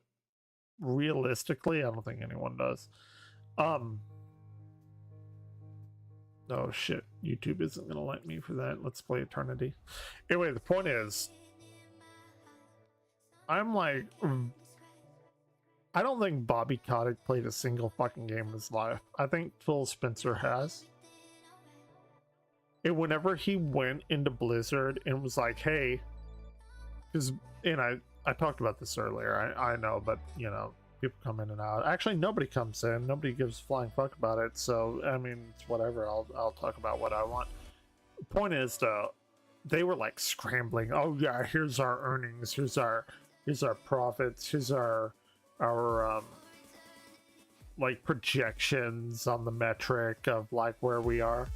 realistically, I don't think anyone does. Oh shit, YouTube isn't gonna like me for that. Let's play Eternity. Anyway, the point is, I'm like, I don't think Bobby Kotick played a single fucking game in his life. I think Phil Spencer has. And whenever he went into Blizzard and was like, hey, because, and I talked about this earlier, I know, but you know, people come in and out. Actually, nobody comes in, nobody gives a flying fuck about it, so I mean, it's whatever. I'll talk about what I want. The point is, though, they were like scrambling. Oh yeah, here's our earnings, here's our profits, here's our like projections on the metric of like where we are.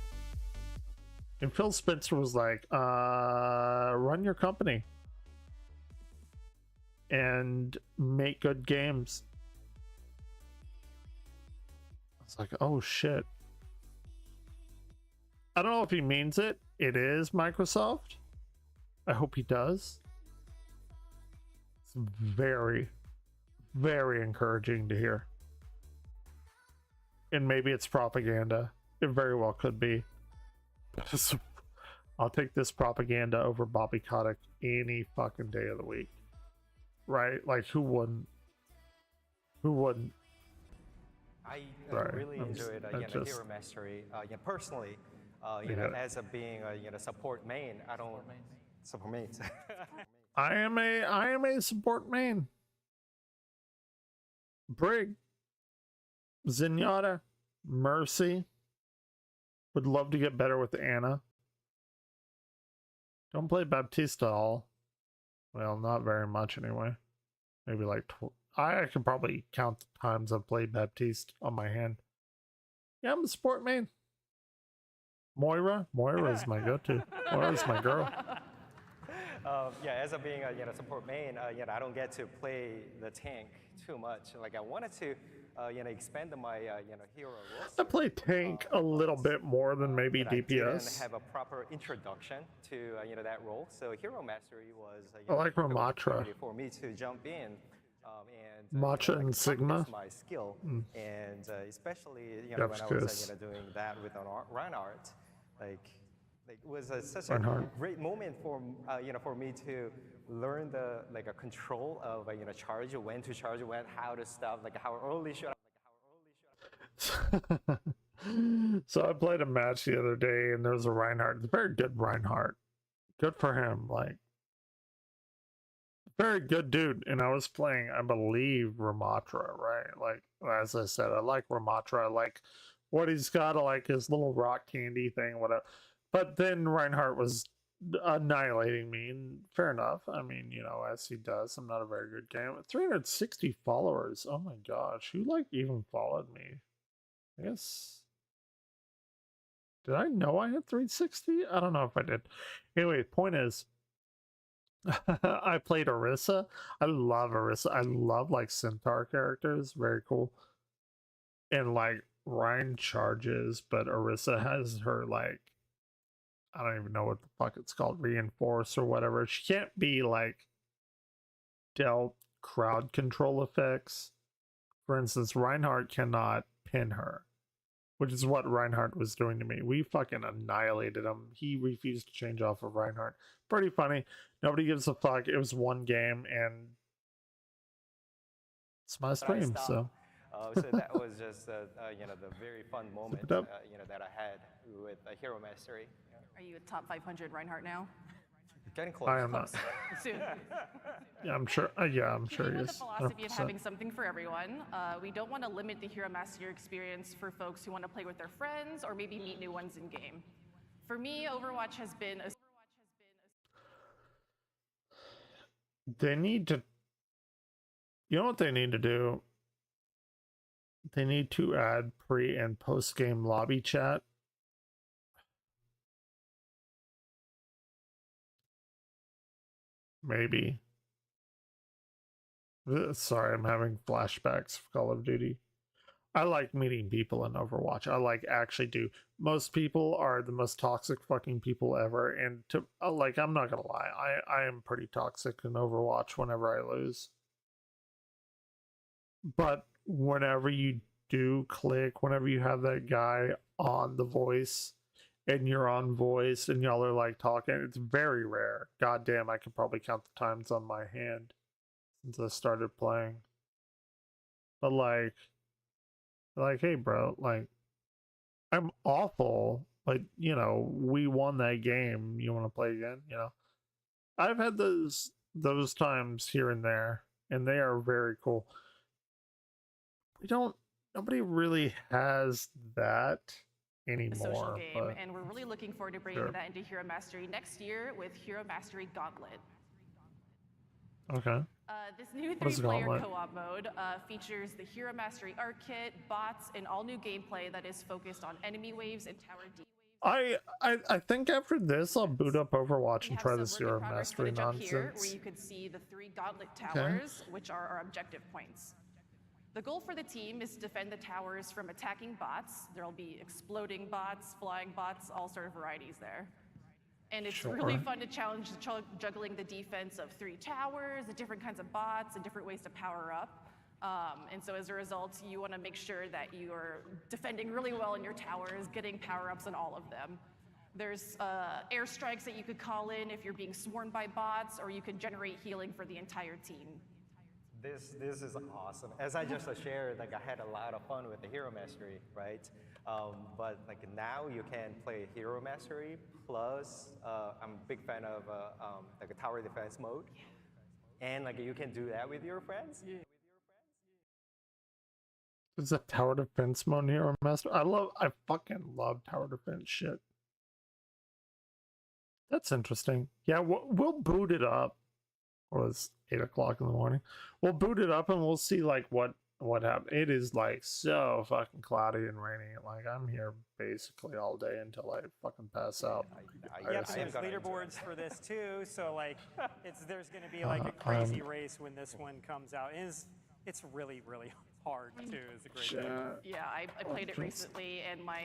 And Phil Spencer was like, run your company and make good games. I was like, oh shit. I don't know if he means it. It is Microsoft. I hope he does. It's very, very encouraging to hear. And maybe it's propaganda. It very well could be. I'll take this propaganda over Bobby Kotick any fucking day of the week. Right? Like, who wouldn't? Who wouldn't? I Right. really enjoyed Hero Mastery. Personally, as a being a support main, I don't support mains. I am a support main. Brig, Zenyatta, Mercy. Would love to get better with Anna. Don't play Baptiste at all. Well, not very much anyway. Maybe like I can probably count the times I've played Baptiste on my hand. Yeah, I'm a support main. Moira is my go-to. Moira's my girl. As a being a support main, I don't get to play the tank too much. Like I wanted to, expand my hero roster. I play tank a little bit more than maybe DPS. I didn't have a proper introduction to that role, so Hero Mastery was I like Ramatra for me to jump in. Matcha and Sigma. My skill, and especially when I was doing that with Reinhardt, like it was such a great moment for for me to learn the a control of charge, when to charge, how to stop, how early should I. So I played a match the other day, and there was a Reinhardt, a very good Reinhardt. Good for him, like very good dude. And I was playing, I believe, Ramatra, right? Like as I said, I like Ramatra. I like what he's got. I like his little rock candy thing, whatever. But then Reinhardt was annihilating me, and fair enough. I mean, as he does. I'm not a very good game. 360 followers. Oh my gosh, who even followed me? I guess. Did I know I had 360? I don't know if I did. Anyway, point is, I played Orisa. I love Orisa. I love Centaur characters. Very cool. And Ryan charges, but Orisa has her I don't even know what the fuck it's called, reinforce or whatever. She can't be dealt crowd control effects. For instance, Reinhardt cannot pin her, which is what Reinhardt was doing to me. We fucking annihilated him. He refused to change off of Reinhardt. Pretty funny. Nobody gives a fuck. It was one game, and It's my I stream, stopped. so So that was just you know, the very fun moment it up. you know, that I had with Hero Mastery. Are you a top 500 Reinhardt now? Getting close. I am not. Soon. Yeah, I'm sure. Yeah, I'm sure Keeping he with the is. philosophy of 100%. having something for everyone, we don't want to limit the Hero Master experience for folks who want to play with their friends or maybe meet new ones in game. For me, Overwatch has been a They need to. You know what they need to do? They need to add pre and post game lobby chat. Maybe. Sorry, I'm having flashbacks of Call of Duty. I like meeting people in Overwatch. I like actually do. Most people are the most toxic fucking people ever, and to like, I'm not gonna lie, I am pretty toxic in Overwatch whenever I lose. But whenever you do click, whenever you have that guy on the voice and you're on voice and y'all are like talking, it's very rare. God damn, I can probably count the times on my hand since I started playing. But like, hey bro, like I'm awful, but you know, we won that game. You want to play again? You know, I've had those times here and there, and they are very cool. Nobody really has that anymore. social game, but and we're really looking forward to bringing sure. that into Hero Mastery next year with Hero Mastery Gauntlet. Okay. This new What is three-player Gauntlet? co-op mode features the Hero Mastery Art Kit, bots, and all new gameplay that is focused on enemy waves and tower defense. I think after this I'll boot up Overwatch We and have try some this work in Hero progress Mastery footage up here, where nonsense. you could see the 3 Gauntlet Okay. towers, which are our objective points. The goal for the team is to defend the towers from attacking bots. There'll be exploding bots, flying bots, all sort of varieties there. And it's really Sure. fun to challenge juggling the defense of 3 towers, the different kinds of bots, and different ways to power up. And so as a result, you want to make sure that you are defending really well in your towers, getting power-ups on all of them. There's airstrikes that you could call in if you're being swarmed by bots, or you can generate healing for the entire team. This is awesome. As I just shared, like I had a lot of fun with the Hero Mastery, right? But like now you can play Hero Mastery plus I'm a big fan of like a tower defense mode, and like you can do that with your friends. There's a tower defense mode in Hero Master. I fucking love tower defense shit. That's interesting. Yeah, we'll boot it up. It was 8 o'clock in the morning. We'll boot it up and we'll see like what happened. It is like so fucking cloudy and rainy. Like I'm here basically all day until I fucking pass out. Yeah, I there's am gonna enjoy leaderboards it. for this too, so like there's going to be like a crazy race when this one comes out. It's really hard too. It's a great game. Yeah, I played it recently, and my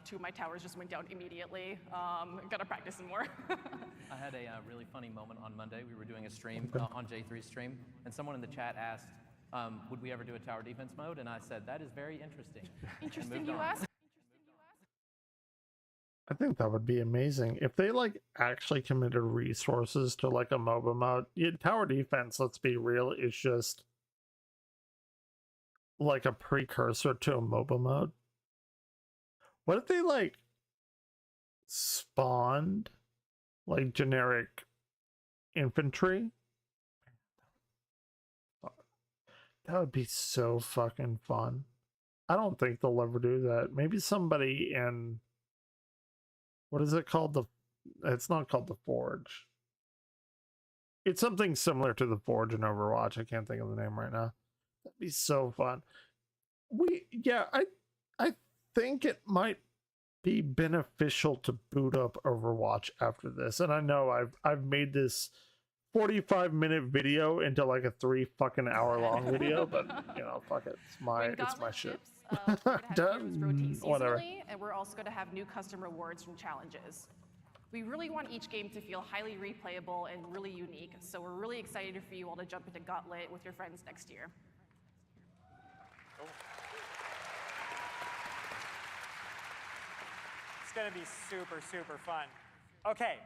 2 of my towers just went down immediately. Gotta practice some more. I had a really funny moment on Monday. We were doing a stream on J3's stream, and someone in the chat asked, would we ever do a tower defense mode? And I said, that is very interesting. Interesting you ask. I think that would be amazing if they like actually committed resources to like a MOBA mode. Yeah, tower defense, let's be real, is just like a precursor to a MOBA mode. What if they like spawned like generic infantry? That would be so fucking fun. I don't think they'll ever do that. Maybe somebody in, what is it called? It's not called the Forge. It's something similar to the Forge in Overwatch. I can't think of the name right now. That'd be so fun. I think it might be beneficial to boot up Overwatch after this. And I know I've made this 45-minute video into like a 3 fucking hour long video, but you know, fuck it. It's my shit. We're gonna have heroes rotate Whatever. seasonally, and we're also going to have new custom rewards from challenges. We really want each game to feel highly replayable and really unique, so we're really excited for you all to jump into Gauntlet with your friends next year. It's going to be super fun. Okay,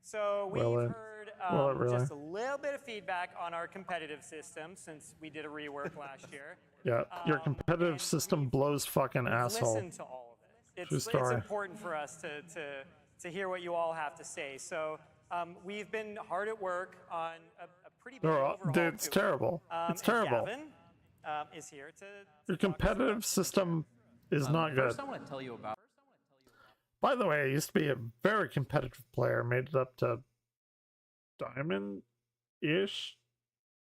so we've Well, heard Will it really? just a little bit of feedback on our competitive system since we did a rework last year. Yeah, your competitive and system blows fucking We've asshole. listened to all of it. True It's story. important for us to hear what you all have to say. So we've been hard at work on a pretty big overhaul Dude, it's to it. terrible. It's terrible. Gavin is here to Your talk to us competitive about system is not good. First, I want to tell you about. By the way, I used to be a very competitive player, made it up to Diamond-ish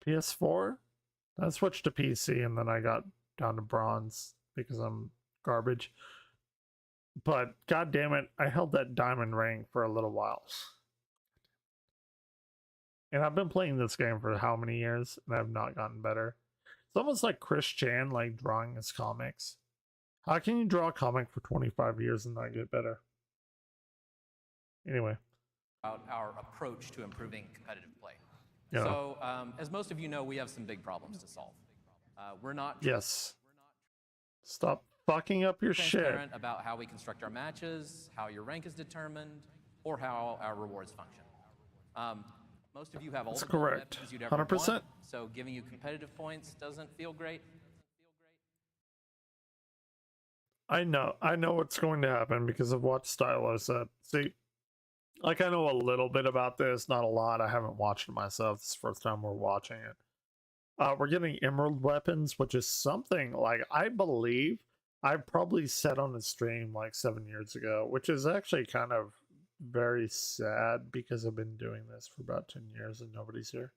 PS4. I switched to PC and then I got down to Bronze because I'm garbage. But god damn it, I held that Diamond rank for a little while. And I've been playing this game for how many years and I've not gotten better. It's almost like Chris Chan like drawing his comics. How can you draw a comic for 25 years and not get better? Anyway. About our approach to improving competitive play. Yeah. So, as most of you know, we have some big problems to solve. We're not Yes. Stop fucking up your shit. transparent about how we construct our matches, how your rank is determined, or how our rewards function. Most of you have all That's the gold correct. weapons you'd ever 100%. want, so giving you competitive points doesn't feel great. I know what's going to happen because of what Stylo said. See, like I know a little bit about this, not a lot. I haven't watched it myself. This is the first time we're watching it. We're getting emerald weapons, which is something like I believe I probably said on the stream like 7 years ago, which is actually kind of very sad because I've been doing this for about 10 years and nobody's here.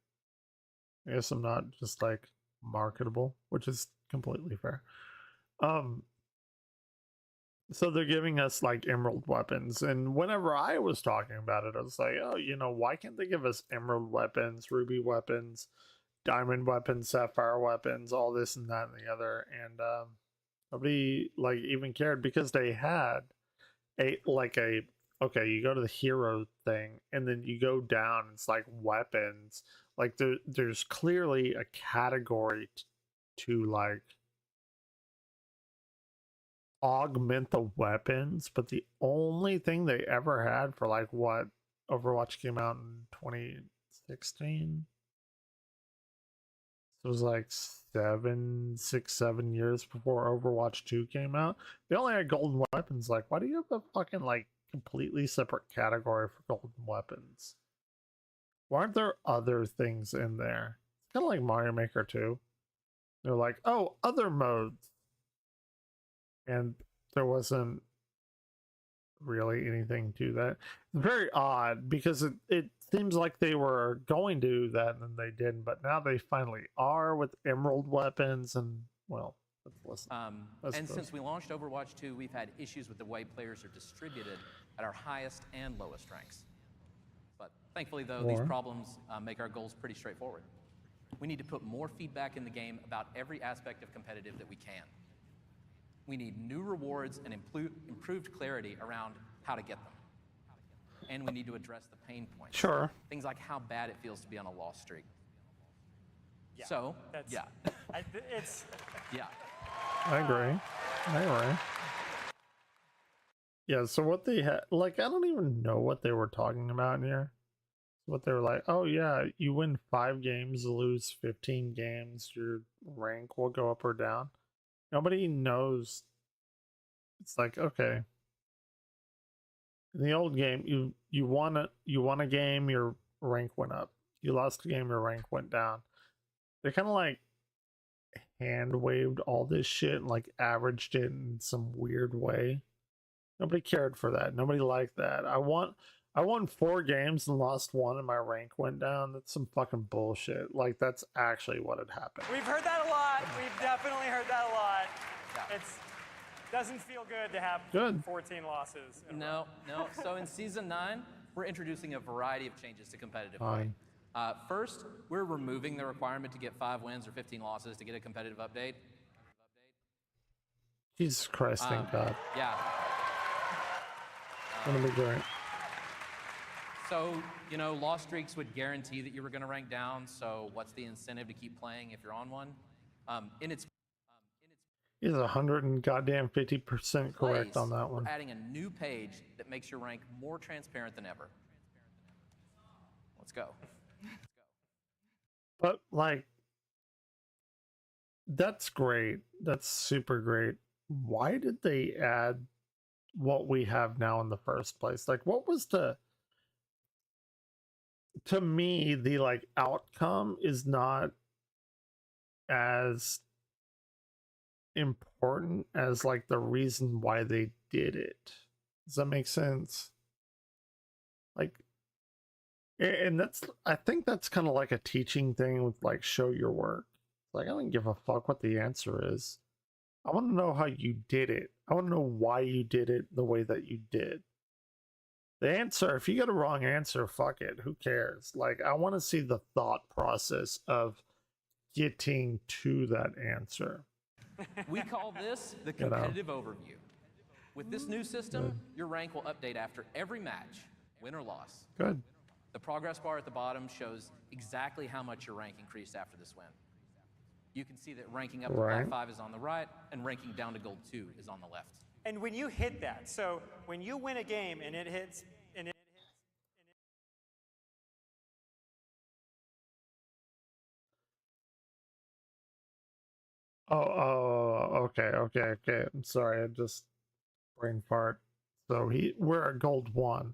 I guess I'm not just like marketable, which is completely fair. So they're giving us like emerald weapons, and whenever I was talking about it, I was like, oh, you know, why can't they give us emerald weapons, ruby weapons, diamond weapons, sapphire weapons, all this and that and the other? And nobody like even cared because they had okay, you go to the hero thing and then you go down, it's like weapons, like there's clearly a category to like augment the weapons, but the only thing they ever had for like what Overwatch came out in 2016, so it was like 7 years before Overwatch 2 came out. They only had golden weapons. Like, why do you have a fucking like completely separate category for golden weapons? Why aren't there other things in there? It's kind of like Mario Maker 2. They're like, oh, other modes. And there wasn't really anything to that. It's very odd because it seems like they were going to do that and then they didn't, but now they finally are with emerald weapons and, well, let's listen. And since we launched Overwatch 2, we've had issues with the way players are distributed at our highest and lowest ranks. But thankfully, though, these problems make our goals pretty straightforward. We need to put more feedback in the game about every aspect of competitive that we can. We need new rewards and improved clarity around how to get them. And we need to address the pain points. Sure. Things like how bad it feels to be on a loss streak. Yeah, So, yeah. It's Yeah. I agree. Yeah, so what they had, like, I don't even know what they were talking about in here. What they were like, oh yeah, you win 5 games, lose 15 games, your rank will go up or down. Nobody knows. It's like, okay. In the old game, you won a game, your rank went up. You lost a game, your rank went down. They kind of like hand waved all this shit and like averaged it in some weird way. Nobody cared for that. Nobody liked that. I won 4 games and lost 1 and my rank went down. That's some fucking bullshit. Like, that's actually what had happened. We've heard that a lot. We've definitely heard that a lot. Yeah. It doesn't feel good to have 14 losses. No. So in Season 9, we're introducing a variety of changes to competitive play. First, we're removing the requirement to get 5 wins or 15 losses to get a competitive update. Jesus Christ, thank God. Yeah. Gonna be great. So, you know, loss streaks would guarantee that you were going to rank down, so what's the incentive to keep playing if you're on one? He's 150% correct on that one. We're adding a new page that makes your rank more transparent than ever. Let's go. But like, that's great. That's super great. Why did they add what we have now in the first place? Like, what was the, to me, the like outcome is not as important as like the reason why they did it. Does that make sense? Like, and that's, I think that's kind of like a teaching thing with like show your work. Like, I don't give a fuck what the answer is. I want to know how you did it. I want to know why you did it the way that you did. The answer, if you get a wrong answer, fuck it. Who cares? Like, I want to see the thought process of getting to that answer. We call this the competitive overview. With this new system, your rank will update after every match, win or loss. Good. The progress bar at the bottom shows exactly how much your rank increased after this win. You can see that ranking up to Plat 5 is on the right, and ranking down to Gold 2 is on the left. And when you hit that, so when you win a game and it hits, Okay. I'm sorry, I just brain fart. So we're at Gold 1.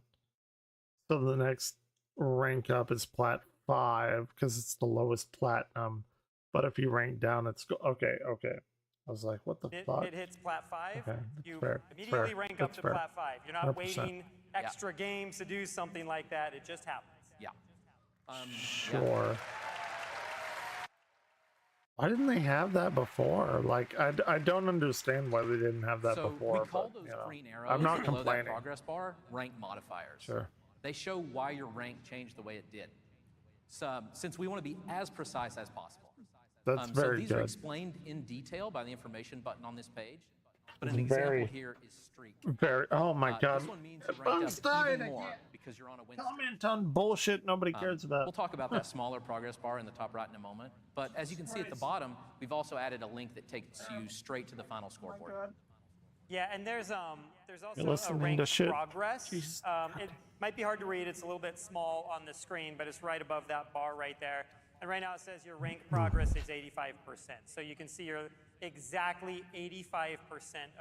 So the next rank up is Plat 5 because it's the lowest platinum. But if you rank down, it's okay. I was like, what the fuck? It hits Plat 5. Okay, you fair. immediately rank up to Plat 5. You're not 100%. waiting extra games to do something like that. It just happens. Yeah. Sure. Why didn't they have that before? Like, I don't understand why they didn't have that before. We call but, those you know, green arrows I'm not below complaining. that progress bar rank modifiers. Sure. They show why your rank changed the way it did. So, since we want to be as precise as possible. That's very so these good. are explained in detail by the information button on this page. But an example here is streak. Very. Oh my god. This one means you ranked up even more because you're on a win streak. Comment on bullshit nobody cares about. We'll talk about that smaller progress bar in the top right in a moment. But as you can see at the bottom, we've also added a link that takes you straight to the final scoreboard. Yeah, and there's You're also a listening rank to shit. progress. Jesus. It might be hard to read. It's a little bit small on the screen, but it's right above that bar right there. And right now it says your rank progress is 85%. So you can see you're exactly 85%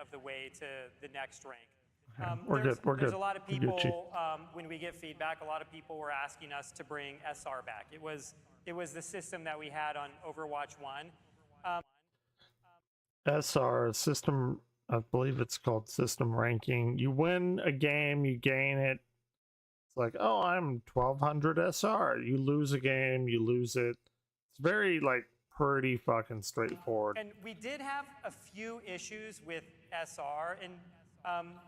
of the way to the next rank. We're good. There's a lot of people, when we get feedback, a lot of people were asking us to bring SR back. It was the system that we had on Overwatch 1. SR, system, I believe it's called system ranking. You win a game, you gain it. It's like, oh, I'm 1200 SR. You lose a game, you lose it. It's very, like, pretty fucking straightforward. And we did have a few issues with SR, and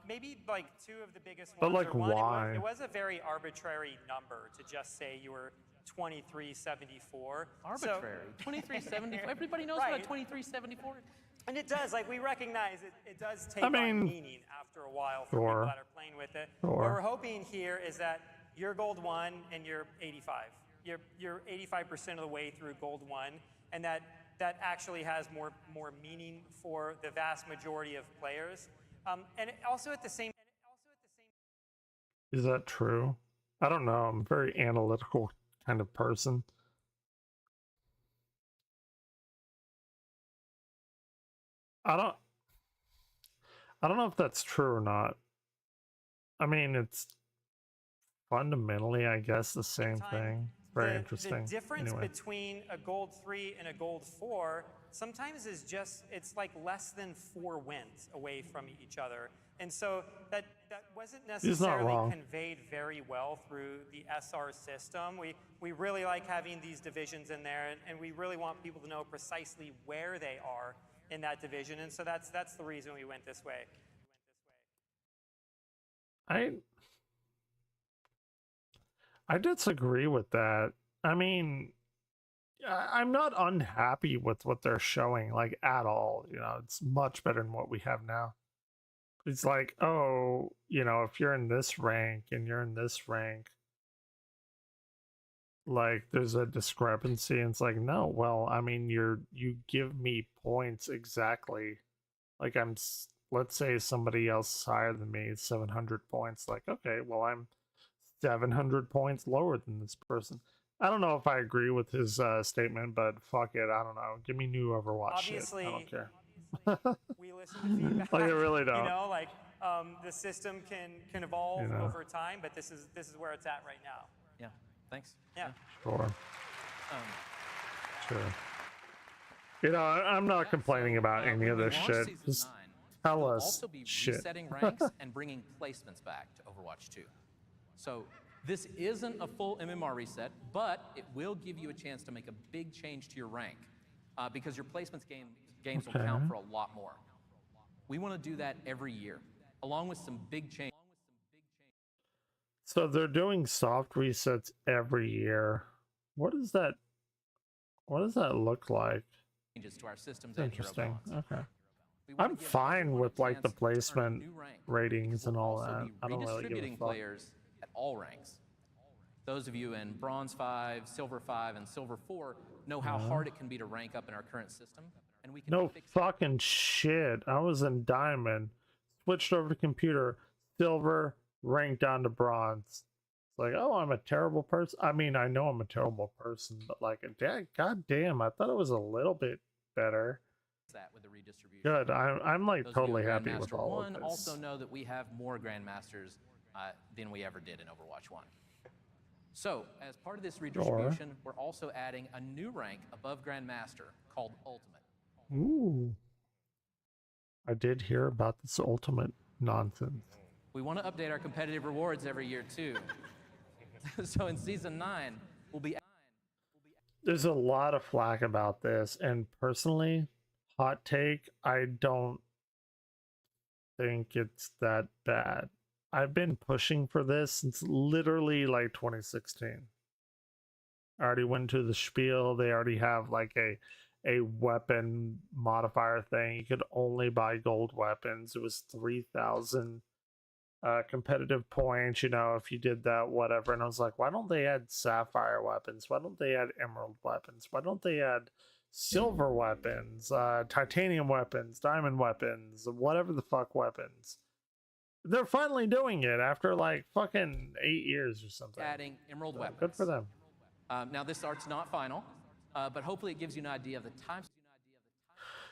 maybe like two of the biggest ones. But like, one, why? It was a very arbitrary number to just say you were 2374. Arbitrary. 2374. Everybody knows Right. what a 2374 is. And it does, like, we recognize it does take on meaning after a while for people that are playing with it. What we're hoping here is that you're Gold 1 and you're 85. You're 85% of the way through Gold 1, and that actually has more meaning for the vast majority of players. And also at the same. Is that true? I don't know. I'm a very analytical kind of person. I don't know if that's true or not. I mean, it's fundamentally, I guess, the same thing. Very interesting. The difference anyway. between a Gold 3 and a Gold 4 sometimes is just, it's like less than 4 wins away from each other. And so that wasn't necessarily conveyed very well through the SR system. We really like having these divisions in there, and we really want people to know precisely where they are in that division. And so that's the reason we went this way. I disagree with that. I mean, I'm not unhappy with what they're showing, like, at all. You know, it's much better than what we have now. It's like, oh, you know, if you're in this rank and you're in this rank, like, there's a discrepancy. And it's like, no, well, I mean, you give me points exactly. Like, let's say somebody else is higher than me, 700 points. Like, okay, well, I'm 700 points lower than this person. I don't know if I agree with his statement, but fuck it. I don't know. Give me new Overwatch Obviously, shit. I don't care. we listen to feedback. Like, I really don't. You know, like the system can evolve over time, but this is where it's at right now. Yeah. Thanks. Yeah. Sure. Sure. You know, I'm not complaining about any of this shit. Just tell we'll us also be shit. resetting ranks and bringing placements back to Overwatch 2. So this isn't a full MMR reset, but it will give you a chance to make a big change to your rank because your placements games will count for a lot more. We want to do that every year, along with some big changes. So they're doing soft resets every year. What does that look like? Changes to our systems Interesting. and hero balance. Okay. I'm fine with like the placement ratings and all that. I don't really give a fuck. Players at all ranks. Those of you in Bronze 5, Silver 5, and Silver 4 know how hard it can be to rank up in our current system, and we can no fucking shit. I was in Diamond, switched over to computer, Silver, ranked down to Bronze. It's like, oh, I'm a terrible person. I mean, I know I'm a terrible person, but like, god damn, I thought it was a little bit better. That with the redistribution. Good. I'm like Those totally happy with all of this. Also know that we have more Grandmasters than we ever did in Overwatch 1. So, as part of this redistribution, we're also adding a new rank above Grandmaster called Ultimate. Ooh. I did hear about this Ultimate nonsense. We want to update our competitive rewards every year too. So in Season 9, we'll be... There's a lot of flack about this, and personally, hot take, I don't think it's that bad. I've been pushing for this since literally like 2016. I already went to the spiel. They already have like a weapon modifier thing. You could only buy gold weapons. It was 3,000 competitive points, you know, if you did that, whatever. And I was like, why don't they add sapphire weapons? Why don't they add emerald weapons? Why don't they add silver weapons, titanium weapons, diamond weapons, whatever the fuck weapons? They're finally doing it after like fucking 8 years or something. Adding emerald weapons. Good for them. Now this art's not final, but hopefully it gives you an idea of the types.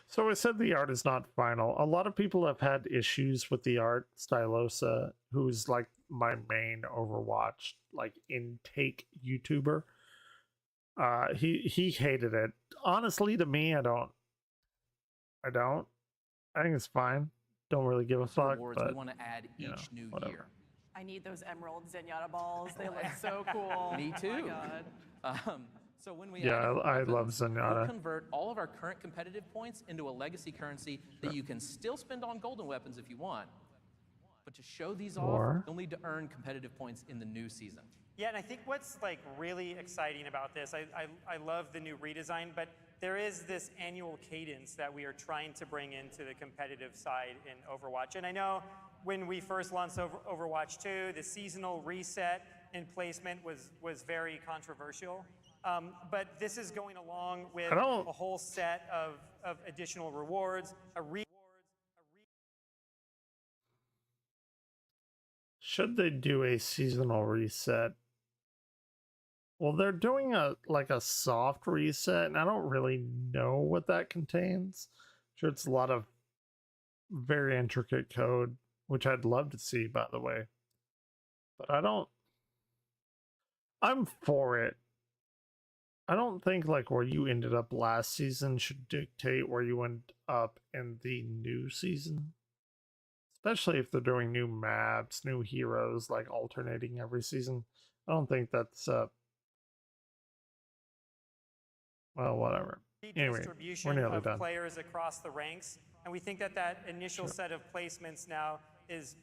So I said the art is not final. A lot of people have had issues with the art. Stylosa, who's like my main Overwatch like intake YouTuber, he hated it. Honestly, to me, I don't. I think it's fine. Don't really give a fuck. But we want to add each new year. I need those emerald Zenyatta balls. They look so cool. Me too. Oh my God. So when we I love Zenyatta. We'll convert all of our current competitive points into a legacy currency that you can still spend on golden weapons if you want. But to show these off, you'll need to earn competitive points in the new season. Yeah, and I think what's like really exciting about this, I love the new redesign, but there is this annual cadence that we are trying to bring into the competitive side in Overwatch. And I know when we first launched Overwatch 2, the seasonal reset in placement was very controversial. But this is going along with a whole set of additional rewards. Should they do a seasonal reset? Well, they're doing a soft reset, and I don't really know what that contains. I'm sure it's a lot of very intricate code, which I'd love to see, by the way. But I'm for it. I don't think like where you ended up last season should dictate where you end up in the new season. Especially if they're doing new maps, new heroes, like alternating every season. I don't think that's well, whatever. Anyway, we're nearly done. Players across the ranks, and we think that initial set of placements now is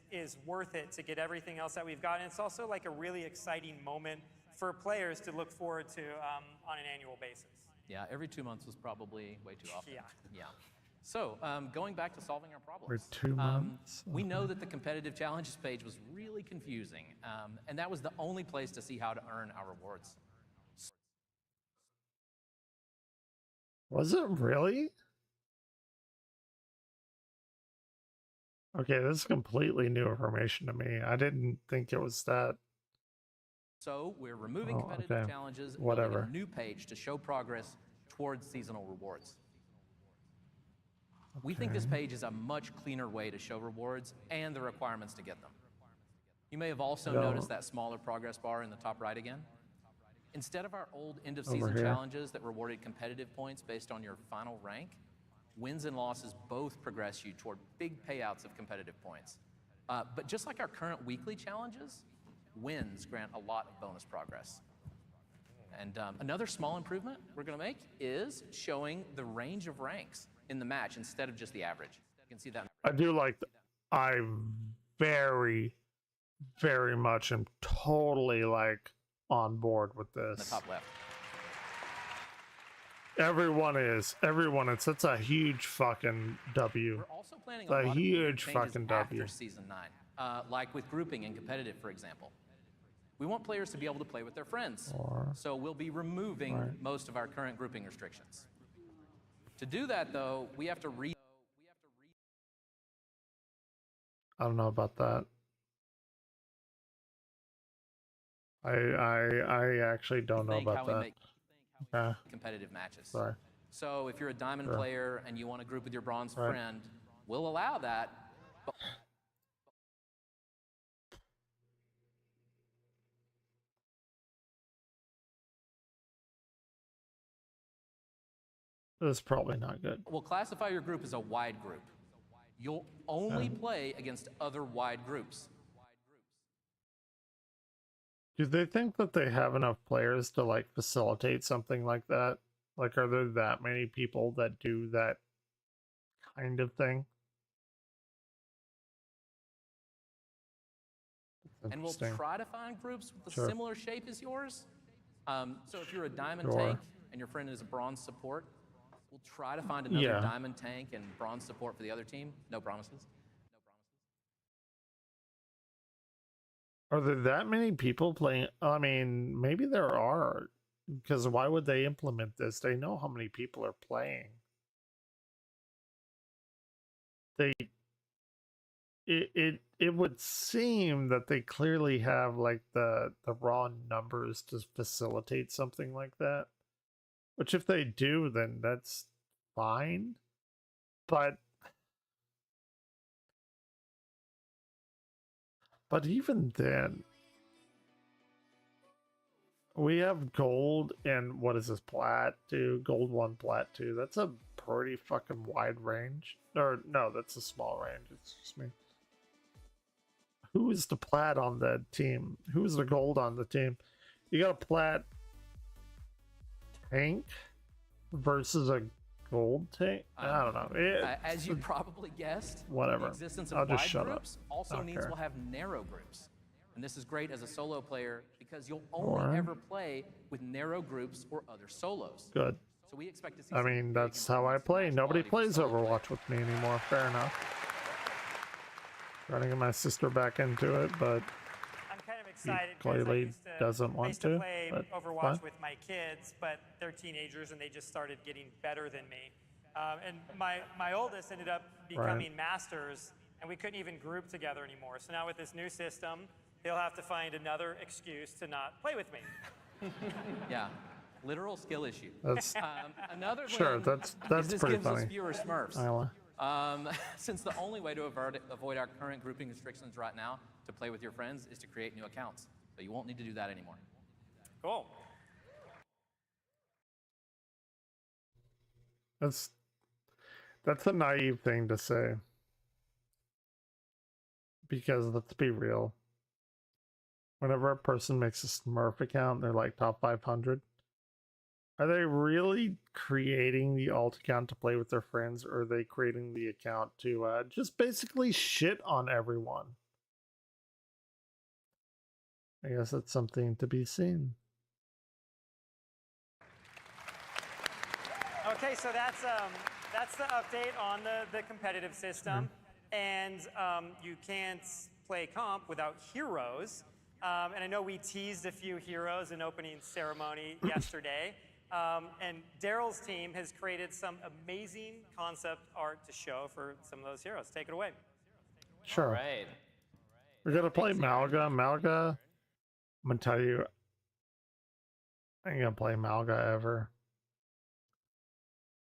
worth it to get everything else that we've got. And it's also like a really exciting moment for players to look forward to on an annual basis. Yeah, every 2 months was probably way too often. Yeah. So, going back to solving our problems. For 2 months? We know that the competitive challenges page was really confusing, and that was the only place to see how to earn our rewards. Was it really? Okay, this is completely new information to me. I didn't think it was that So we're removing Oh, competitive okay. challenges and Whatever. building a new page to show progress towards seasonal rewards. We think this page is a much cleaner way to show rewards and the requirements to get them. You may have also noticed that smaller progress bar in the top right again. Instead of our old end-of-season challenges that rewarded competitive points based on your final rank, wins and losses both progress you toward big payouts of competitive points. But just like our current weekly challenges, wins grant a lot of bonus progress. And another small improvement we're going to make is showing the range of ranks in the match instead of just the average. You can see that. I do like I very, very much am totally like on board with this. In the top left. Everyone is. It's a huge fucking W. We're also planning a lot of huge changes fucking W. after season 9, like with grouping and competitive, for example. We want players to be able to play with their friends, so we'll be removing most of our current grouping restrictions. To do that, though, we have to I don't know about that. I actually don't know about that. Yeah. competitive matches. Sorry. So if you're a diamond player and you want to group with your bronze friend, we'll allow that. But This is probably not good. we'll classify your group as a wide group. You'll only play against other wide groups. Do they think that they have enough players to like facilitate something like that? Like, are there that many people that do that kind of thing? And we'll try to find groups with a similar shape as yours. So if you're a diamond tank and your friend is a bronze support, we'll try to find another diamond tank and bronze support for the other team. No promises. Are there that many people playing? I mean, maybe there are, because why would they implement this? They know how many people are playing. It would seem that they clearly have like the raw numbers to facilitate something like that. Which if they do, then that's fine. But even then, we have gold and what is this, plat 2, gold 1, plat 2. That's a pretty fucking wide range. Or no, that's a small range. Excuse me. Who is the plat on the team? Who's the gold on the team? You got a plat tank versus a gold tank? I don't know. As you probably guessed, whatever. The existence of I'll just wide shut groups up. also means we'll have narrow groups. And this is great as a solo player because you'll only ever play with narrow groups or other solos. Good. So we expect to see I mean, that's how I play. Nobody plays Overwatch with me anymore. Fair enough. Trying to get my sister back into it, but I'm kind of excited clearly doesn't want I used to to. play But Overwatch fine. with my kids, but they're teenagers and they just started getting better than me. And my oldest ended up becoming masters, and we couldn't even group together anymore. So now with this new system, he'll have to find another excuse to not play with me. Yeah, literal skill issue. That's another sure. win That's is this pretty gives us funny. fewer Smurfs. Isla. Since the only way to avoid our current grouping restrictions right now to play with your friends is to create new accounts. So you won't need to do that anymore. Cool. That's a naive thing to say. Because let's be real. Whenever a person makes a Smurf account, they're like top 500. Are they really creating the alt account to play with their friends, or are they creating the account to just basically shit on everyone? I guess that's something to be seen. Okay, so that's the update on the competitive system, and you can't play comp without heroes. And I know we teased a few heroes in opening ceremony yesterday. And Daryl's team has created some amazing concept art to show for some of those heroes. Take it away. Sure. All right. We're gonna play Malga. Malga I'm gonna tell you, I ain't gonna play Malga ever.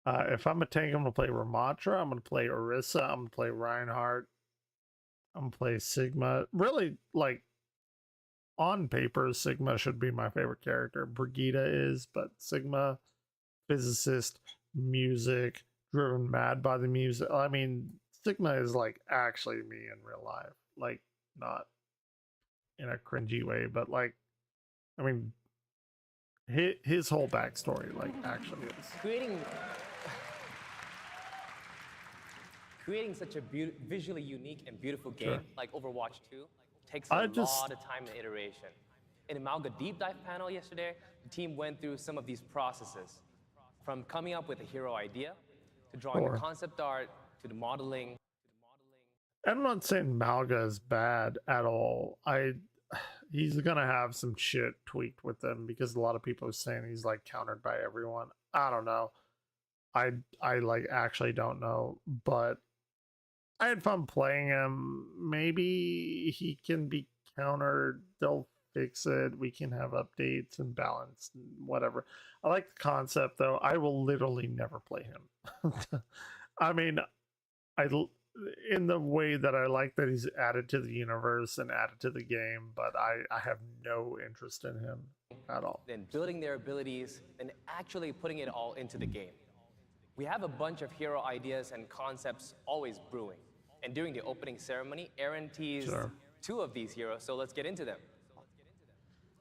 If I'm a tank, I'm gonna play Ramatra. I'm gonna play Orisa. I'm gonna play Reinhardt. I'm gonna play Sigma. Really, like on paper, Sigma should be my favorite character. Brigida is, but Sigma, physicist, music, driven mad by the music. I mean, Sigma is like actually me in real life, like not in a cringy way, but like, I mean, his whole backstory, like, actually is. Creating such a visually unique and beautiful game like Overwatch 2 takes a lot of time and iteration. In Amalga Deep Dive panel yesterday, the team went through some of these processes, from coming up with a hero idea, to drawing the concept art, to the modeling. I'm not saying Malga is bad at all. He's gonna have some shit tweaked with him because a lot of people are saying he's like countered by everyone. I don't know. I like actually don't know, but I had fun playing him. Maybe he can be countered. They'll fix it. We can have updates and balance and whatever. I like the concept though. I will literally never play him. I mean, in the way that I like that he's added to the universe and added to the game, but I have no interest in him at all. Then building their abilities and actually putting it all into the game. We have a bunch of hero ideas and concepts always brewing. And during the opening ceremony, Aaron teased 2 of these heroes, so let's get into them.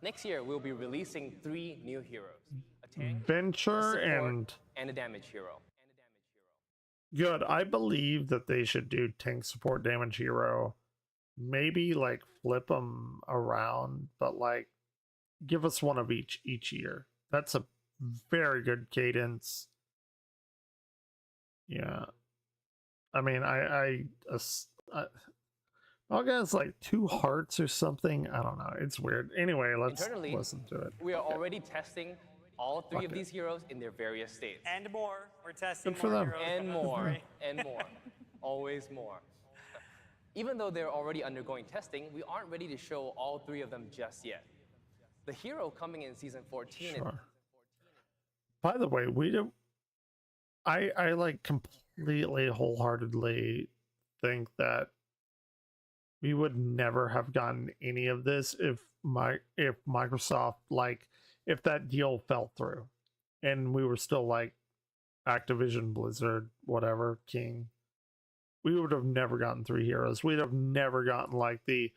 Next year, we'll be releasing 3 new heroes. A tank, Venture, a and a damage hero. Good. I believe that they should do tank, support, damage hero. Maybe like flip them around, but like give us one of each year. That's a very good cadence. Yeah. I mean, Malga has like 2 hearts or something. I don't know. It's weird. Anyway, let's listen to it. We are already testing all 3 of these heroes in their various states. And more. We're testing Good for more them. heroes. And more. And more. Always more. Even though they're already undergoing testing, we aren't ready to show all 3 of them just yet. The hero coming in season 14 is... By the way, we don't... I like completely wholeheartedly think that we would never have gotten any of this if Microsoft, like, if that deal fell through and we were still like Activision, Blizzard, whatever, King. We would have never gotten 3 heroes. We'd have never gotten like the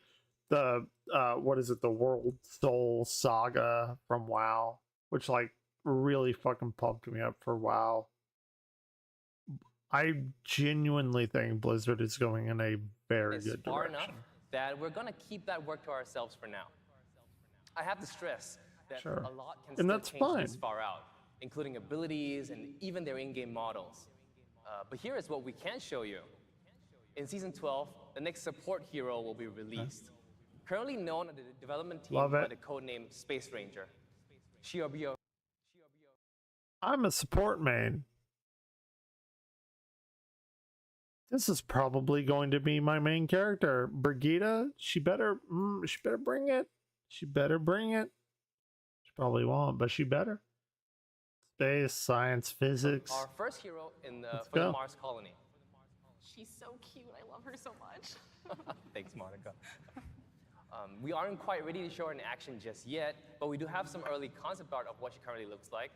what is it, the World Soul Saga from WoW, which like really fucking pumped me up for WoW. I genuinely think Blizzard is going in a very good direction. Far enough that we're going to keep that work to ourselves for now. I have to stress that a lot can still change this far out, including abilities and even their in-game models. But here is what we can show you. In Season 12, the next support hero will be released. Currently known at the development team by the codename Space Ranger. I'm a support main. This is probably going to be my main character. Brigida, she better bring it. She better bring it. She probably won't, but she better. Space, science, physics. Our first hero in the Mars colony. She's so cute. I love her so much. Thanks, Monica. We aren't quite ready to show her in action just yet, but we do have some early concept art of what she currently looks like.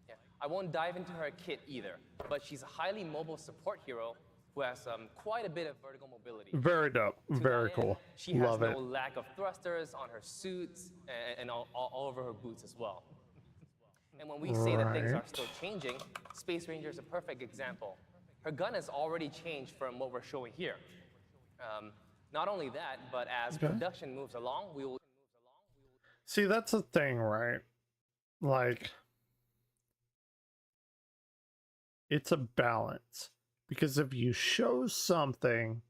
Yeah. I won't dive into her kit either, but she's a highly mobile support hero who has quite a bit of vertical mobility. Very dope. Very cool. She has no lack of thrusters on her suits and all over her boots as well. And when we say that things are still changing, Space Ranger is a perfect example. Her gun has already changed from what we're showing here. Not only that, but as production moves along, we will... See, that's the thing, right? Like, it's a balance. Because if you show something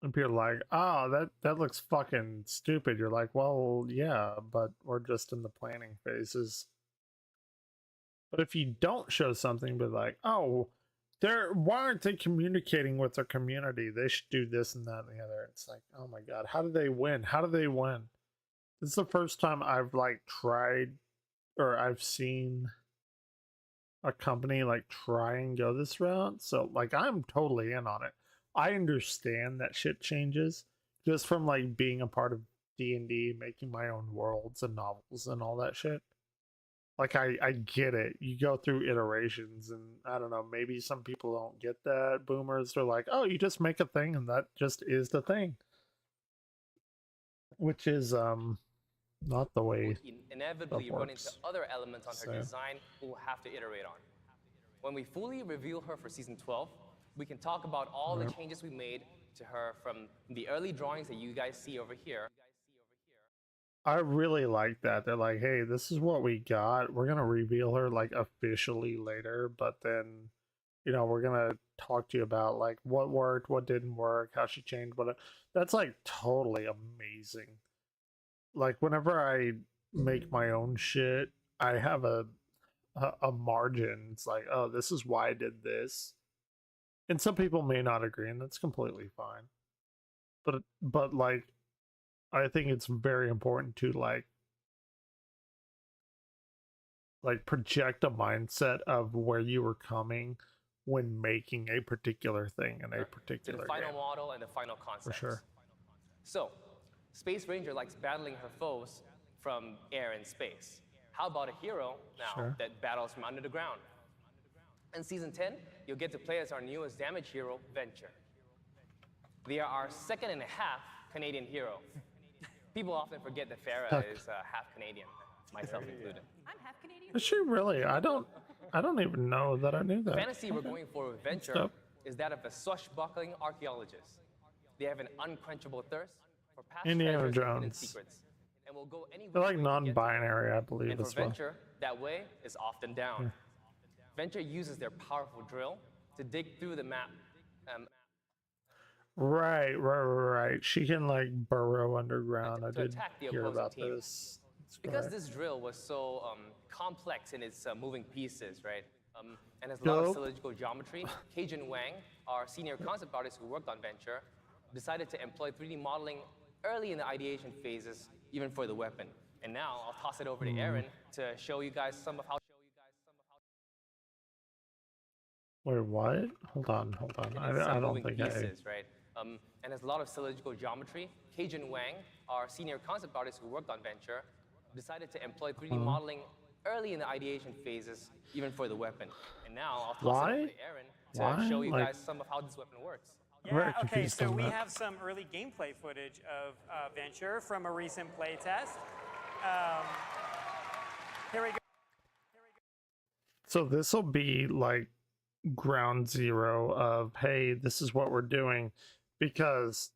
and people are like, oh, that looks fucking stupid, you're like, well, yeah, but we're just in the planning phases. But if you don't show something, but like, oh, why aren't they communicating with their community? They should do this and that and the other. It's like, oh my God, how do they win? How do they win? This is the first time I've like tried or I've seen a company like try and go this route. So like I'm totally in on it. I understand that shit changes just from like being a part of D&D, making my own worlds and novels and all that shit. Like I get it. You go through iterations and I don't know, maybe some people don't get that. Boomers are like, "Oh, you just make a thing and that just is the thing." Which is not the way inevitably run into other elements on her design we'll have to iterate on. When we fully reveal her for season 12, we can talk about all the changes we made to her from the early drawings that you guys see over here. I really like that. They're like, hey, this is what we got. We're gonna reveal her like officially later, but then we're gonna talk to you about like what worked, what didn't work, how she changed, what that's like totally amazing. Like whenever I make my own shit, I have a margin. It's like, oh, this is why I did this. And some people may not agree, and that's completely fine. But like I think it's very important to like project a mindset of where you were coming when making a particular thing in a particular to the final game. Model and the final concept. For sure. So, Space Ranger likes battling her foes from air and space. How about a hero now that battles from under the ground? In Season 10, you'll get to play as our newest damage hero, Venture. They are our second and a half Canadian hero. People often forget that Farah is half Canadian, myself included. I'm half Canadian. Is she really? I don't even know that I knew that. The fantasy we're going for with Venture is that of a swashbuckling archaeologist. They have an unquenchable thirst for past Indiana treasures and hidden Jones. secrets, and will go anywhere. They're like non-binary, I believe, and for as well. Venture, that way is often down. Venture uses their powerful drill to dig through the map. Right. She can like burrow underground. I did hear about team. this. Because this drill was so complex in its moving pieces, right? And has a lot of cylindrical geometry, Cajun Wang, our senior concept artist who worked on Venture, decided to employ 3D modeling early in the ideation phases, even for the weapon. And now I'll toss it over to Aaron to show you guys some of how. Wait, what? Hold on. I don't think pieces, right? And has a lot of cylindrical geometry. Cajun Wang, our senior concept artist who worked on Venture, decided to employ 3D modeling early in the ideation phases, even for the weapon. And now I'll toss it over to Aaron to show you guys some of how this weapon works. Yeah, okay, so we have some early gameplay footage of Venture from a recent playtest. Here we go. So this will be like ground zero of, hey, this is what we're doing, because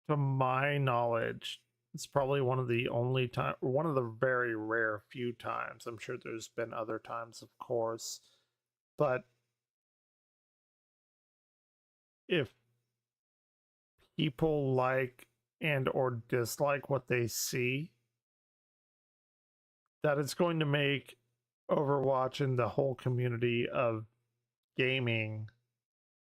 to my knowledge, it's probably one of the very rare few times. I'm sure there's been other times, of course, but if people like and or dislike what they see, that it's going to make Overwatch and the whole community of gaming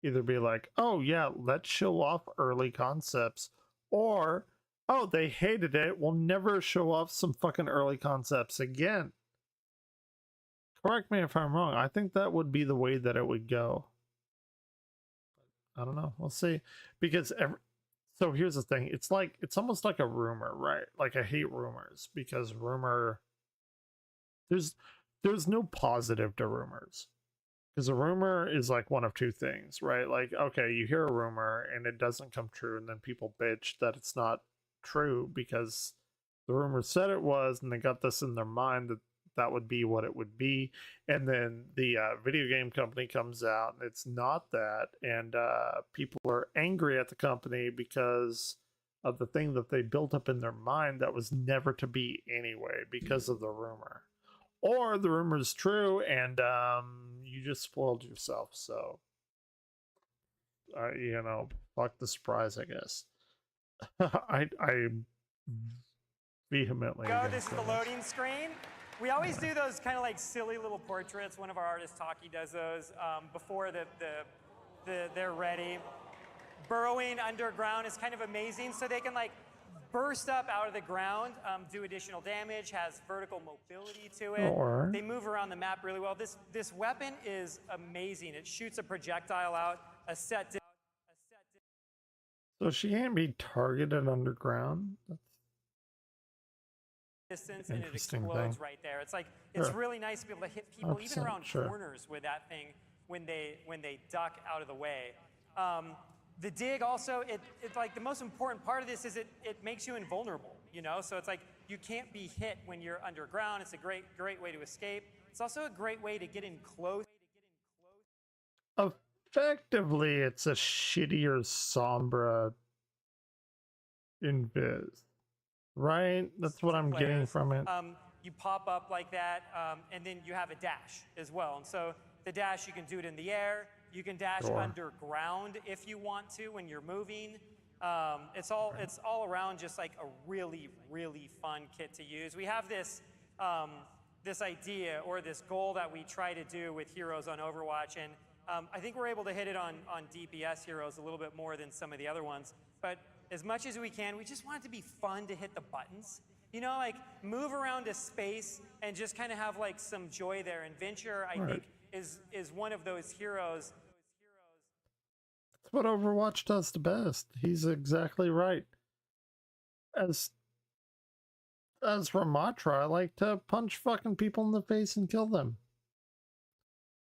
either be like, oh yeah, let's show off early concepts, or oh, they hated it, we'll never show off some fucking early concepts again. Correct me if I'm wrong. I think that would be the way that it would go. I don't know. We'll see. Because so here's the thing. It's almost like a rumor, right? Like I hate rumors because there's no positive to rumors. Because a rumor is like one of two things, right? Like, okay, you hear a rumor and it doesn't come true, and then people bitch that it's not true because the rumor said it was, and they got this in their mind that would be what it would be. And then the video game company comes out and it's not that, and people are angry at the company because of the thing that they built up in their mind that was never to be anyway because of the rumor. Or the rumor is true and you just spoiled yourself. So, fuck the surprise, I guess. I vehemently. This is the loading screen. We always do those kind of like silly little portraits. One of our artists, Taki, does those before they're ready. Burrowing underground is kind of amazing, so they can like burst up out of the ground, do additional damage, has vertical mobility to it. Sure. They move around the map really well. This weapon is amazing. It shoots a projectile out, a set. So she can't be targeted underground? That's distance an and it interesting explodes thing. right there. It's like it's Sure. really nice to be able to hit people even 100%, around sure. corners with that thing when they duck out of the way. The dig also, it's like the most important part of this is it makes you invulnerable, you know? So it's like you can't be hit when you're underground. It's a great way to escape. It's also a great way to get in close. Effectively, it's a shittier Sombra in Viz, right? That's what I'm getting from it. You pop up like that, and then you have a dash as well. And so the dash, you can do it in the air. You can dash Sure. underground if you want to when you're moving. It's all around just like a really fun kit to use. We have this this idea or this goal that we try to do with heroes on Overwatch, and I think we're able to hit it on DPS heroes a little bit more than some of the other ones. But as much as we can, we just want it to be fun to hit the buttons. You know, like move around a space and just kind of have like some joy there. And Venture, I think, is one of those heroes. That's what Overwatch does the best. He's exactly right. As Ramatra, I like to punch fucking people in the face and kill them.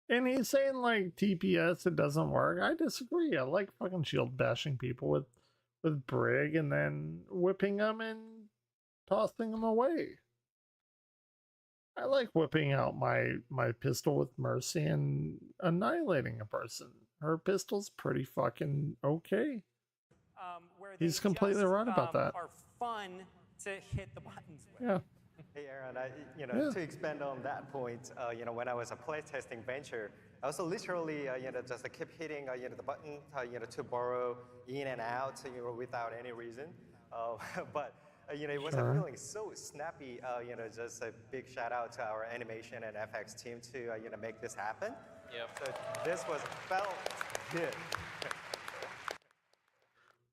And he's saying like TPS it doesn't work. I disagree. I like fucking shield bashing people with Brig and then whipping them and tossing them away. I like whipping out my pistol with Mercy and annihilating a person. Her pistol's pretty fucking okay. Where He's completely right about that. Are fun to hit the buttons with. Yeah. Hey Aaron, to expand on that point, when I was playtesting Venture, I was literally, just keep hitting, the button, to borrow in and out, without any reason. But it was feeling so snappy. Just a big shout out to our animation and FX team to make this happen. Yep. So this felt good.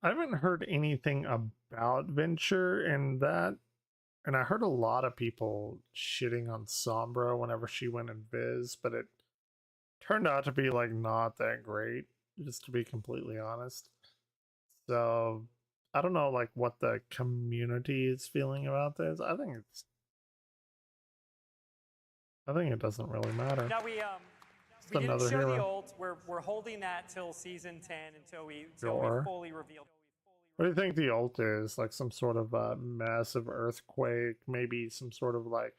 I haven't heard anything about Venture and I heard a lot of people shitting on Sombra whenever she went in Viz, but it turned out to be like not that great, just to be completely honest. So I don't know like what the community is feeling about this. I think it doesn't really matter. Now we didn't show the ult. We're holding that till season 10 until we fully reveal. What do you think the ult is? Like some sort of massive earthquake, maybe some sort of like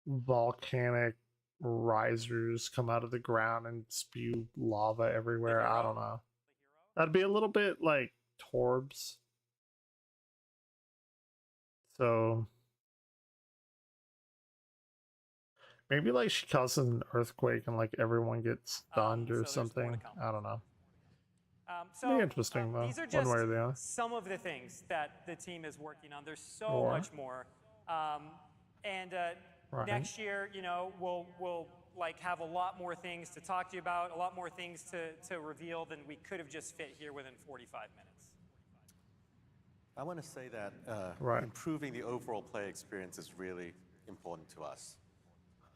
volcanic risers come out of the ground and spew lava everywhere. I don't know. That'd be a little bit like Torbs. So maybe like she causes an earthquake and like everyone gets stunned or something. I don't know. So interesting though. These are just one way or the other. some of the things that the team is working on. There's so much more. Next year, we'll like have a lot more things to talk to you about, a lot more things to reveal than we could have just fit here within 45 minutes. I want to say that improving the overall play experience is really important to us.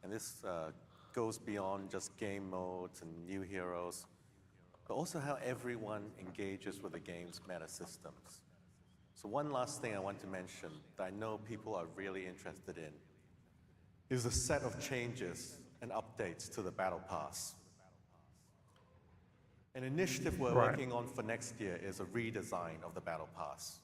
And this goes beyond just game modes and new heroes, but also how everyone engages with the game's meta systems. So one last thing I want to mention that I know people are really interested in is a set of changes and updates to the Battle Pass. An initiative we're working on for next year is a redesign of the Battle Pass.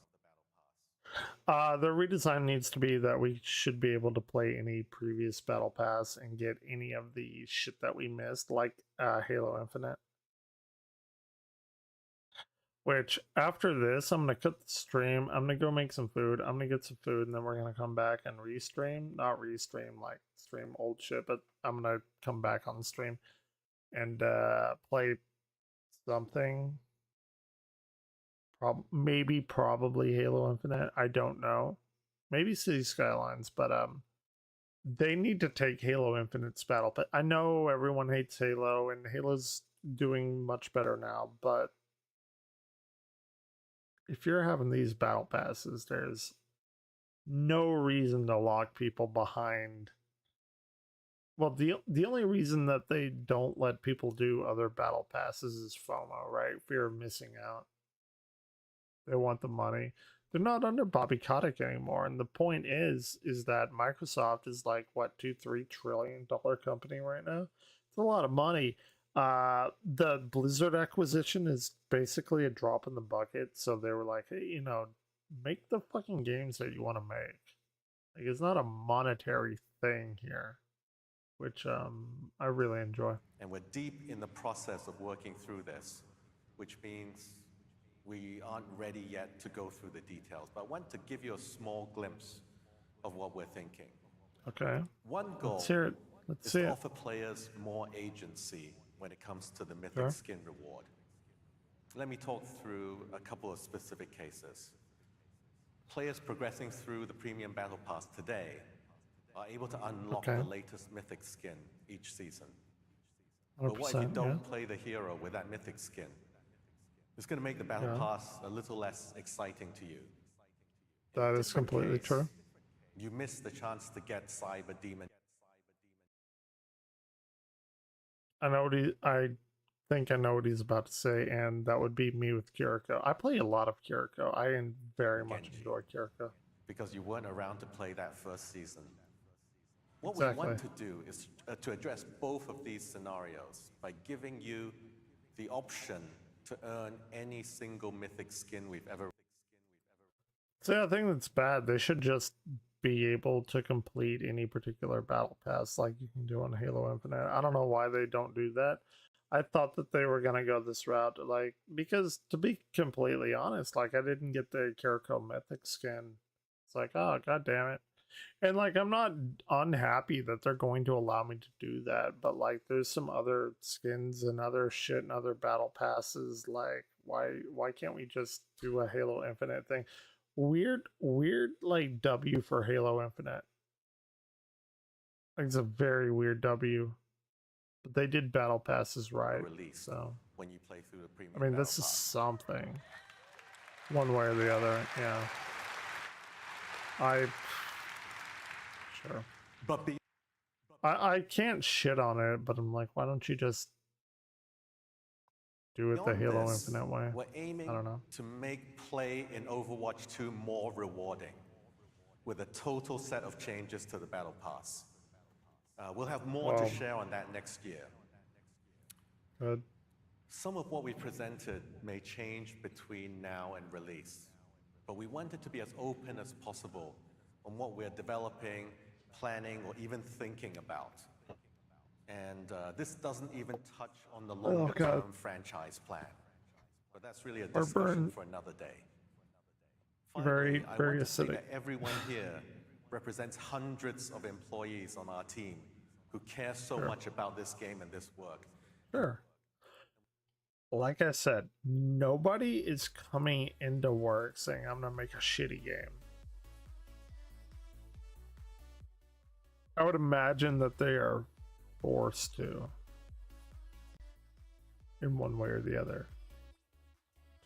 The redesign needs to be that we should be able to play any previous Battle Pass and get any of the shit that we missed, like Halo Infinite. Which, after this, I'm going to cut the stream, I'm going to go make some food, I'm going to get some food, and then we're going to come back and restream. Not restream, like, stream old shit, but I'm going to come back on the stream and play something. Probably Halo Infinite, I don't know. Maybe City Skylines, but they need to take Halo Infinite's battle. But I know everyone hates Halo, and Halo's doing much better now, but if you're having these battle passes, there's no reason to lock people behind. Well, the only reason that they don't let people do other battle passes is FOMO, right? Fear of missing out. They want the money. They're not under Bobby Kotick anymore, and the point is that Microsoft is like what, $2-3 trillion company right now. It's a lot of money. The Blizzard acquisition is basically a drop in the bucket, so they were like, hey, you know, make the fucking games that you want to make. Like, it's not a monetary thing here, which I really enjoy. And we're deep in the process of working through this, which means we aren't ready yet to go through the details, but I want to give you a small glimpse of what we're thinking. Okay. One goal Let's hear it. Let's is see to it. offer players more agency when it comes to the Mythic Skin reward. Let me talk through a couple of specific cases. Players progressing through the Premium Battle Pass today are able to unlock the latest Mythic Skin each season. But what if you don't play the hero with that Mythic Skin? It's going to make the Battle Pass a little less exciting to you. That is completely true. You miss the chance to get Cyber Demon. I think I know what he's about to say, and that would be me with Kiriko. I play a lot of Kiriko. I very much enjoy Kiriko. Because you weren't around to play that first season. What we want to do is to address both of these scenarios by giving you the option to earn any single Mythic Skin we've ever. See, I think that's bad. They should just be able to complete any particular battle pass like you can do on Halo Infinite. I don't know why they don't do that. I thought that they were gonna go this route, like, because to be completely honest, like, I didn't get the Kiriko Mythic Skin. It's like, oh, god damn it. And like, I'm not unhappy that they're going to allow me to do that, but like, there's some other skins and other shit and other battle passes. Like, why can't we just do a Halo Infinite thing? Weird like W for Halo Infinite. Like, it's a very weird W, but they did battle passes right. So when you play through the premium, I mean, this is something, one way or the other. Yeah. Sure. But I can't shit on it, but I'm like, why don't you just do it the Halo Infinite way? We're aiming to make play in Overwatch 2 more rewarding with a total set of changes to the Battle Pass. We'll have more to share on that next year. Good. Some of what we presented may change between now and release, but we wanted to be as open as possible on what we're developing, planning, or even thinking about. And this doesn't even touch on the longer-term franchise plan. But that's really a discussion for another day. Finally, I want to say that everyone here represents hundreds of employees on our team who care so much about this game and this work. Sure. Like I said, nobody is coming into work saying, I'm going to make a shitty game. I would imagine that they are forced to, in one way or the other,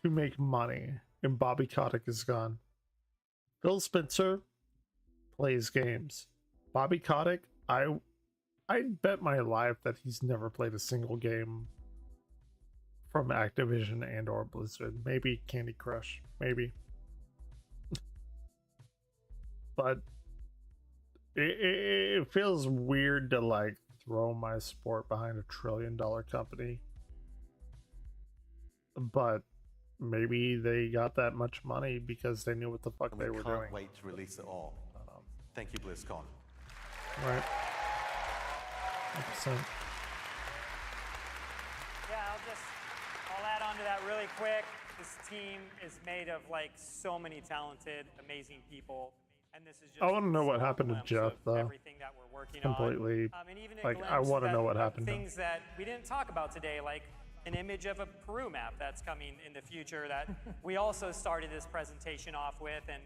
to make money. And Bobby Kotick is gone. Phil Spencer plays games. Bobby Kotick, I'd bet my life that he's never played a single game from Activision and or Blizzard. Maybe Candy Crush, maybe. But it feels weird to like throw my sport behind a $1 trillion company. But maybe they got that much money because they knew what the fuck they were doing. Can't wait to release it all. Thank you, BlizzCon. Right. 100%. I'll add on to that really quick. This team is made of like so many talented, amazing people. And this is just I want to know what happened to Jeff, though. Everything that we're working completely. On. And even like, I want to know what happened. Things that we didn't talk about today, like an image of a Peru map that's coming in the future that we also started this presentation off with. And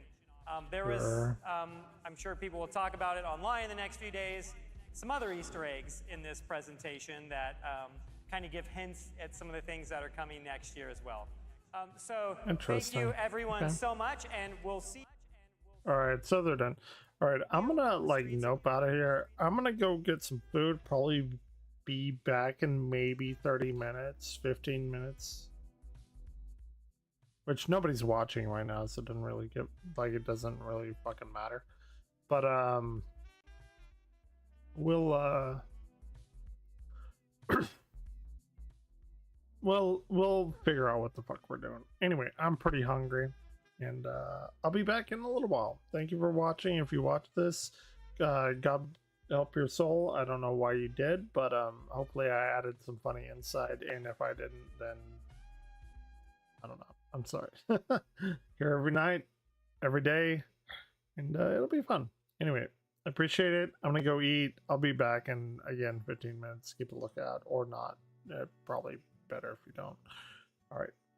there was, I'm sure people will talk about it online in the next few days, some other Easter eggs in this presentation that kind of give hints at some of the things that are coming next year as well. So thank you everyone so much, and we'll see. All right, so they're done. All right, I'm gonna like nope out of here. I'm gonna go get some food. Probably be back in maybe 30 minutes, 15 minutes. Which nobody's watching right now, so it doesn't really get like it doesn't really fucking matter. But we'll we'll figure out what the fuck we're doing. Anyway, I'm pretty hungry, and I'll be back in a little while. Thank you for watching. If you watched this, God help your soul. I don't know why you did, but hopefully I added some funny insight, and if I didn't, then I don't know. I'm sorry. Here every night, every day, and it'll be fun. Anyway, I appreciate it. I'm gonna go eat. I'll be back in again 15 minutes. Keep a lookout or not. Probably better if you don't. All right.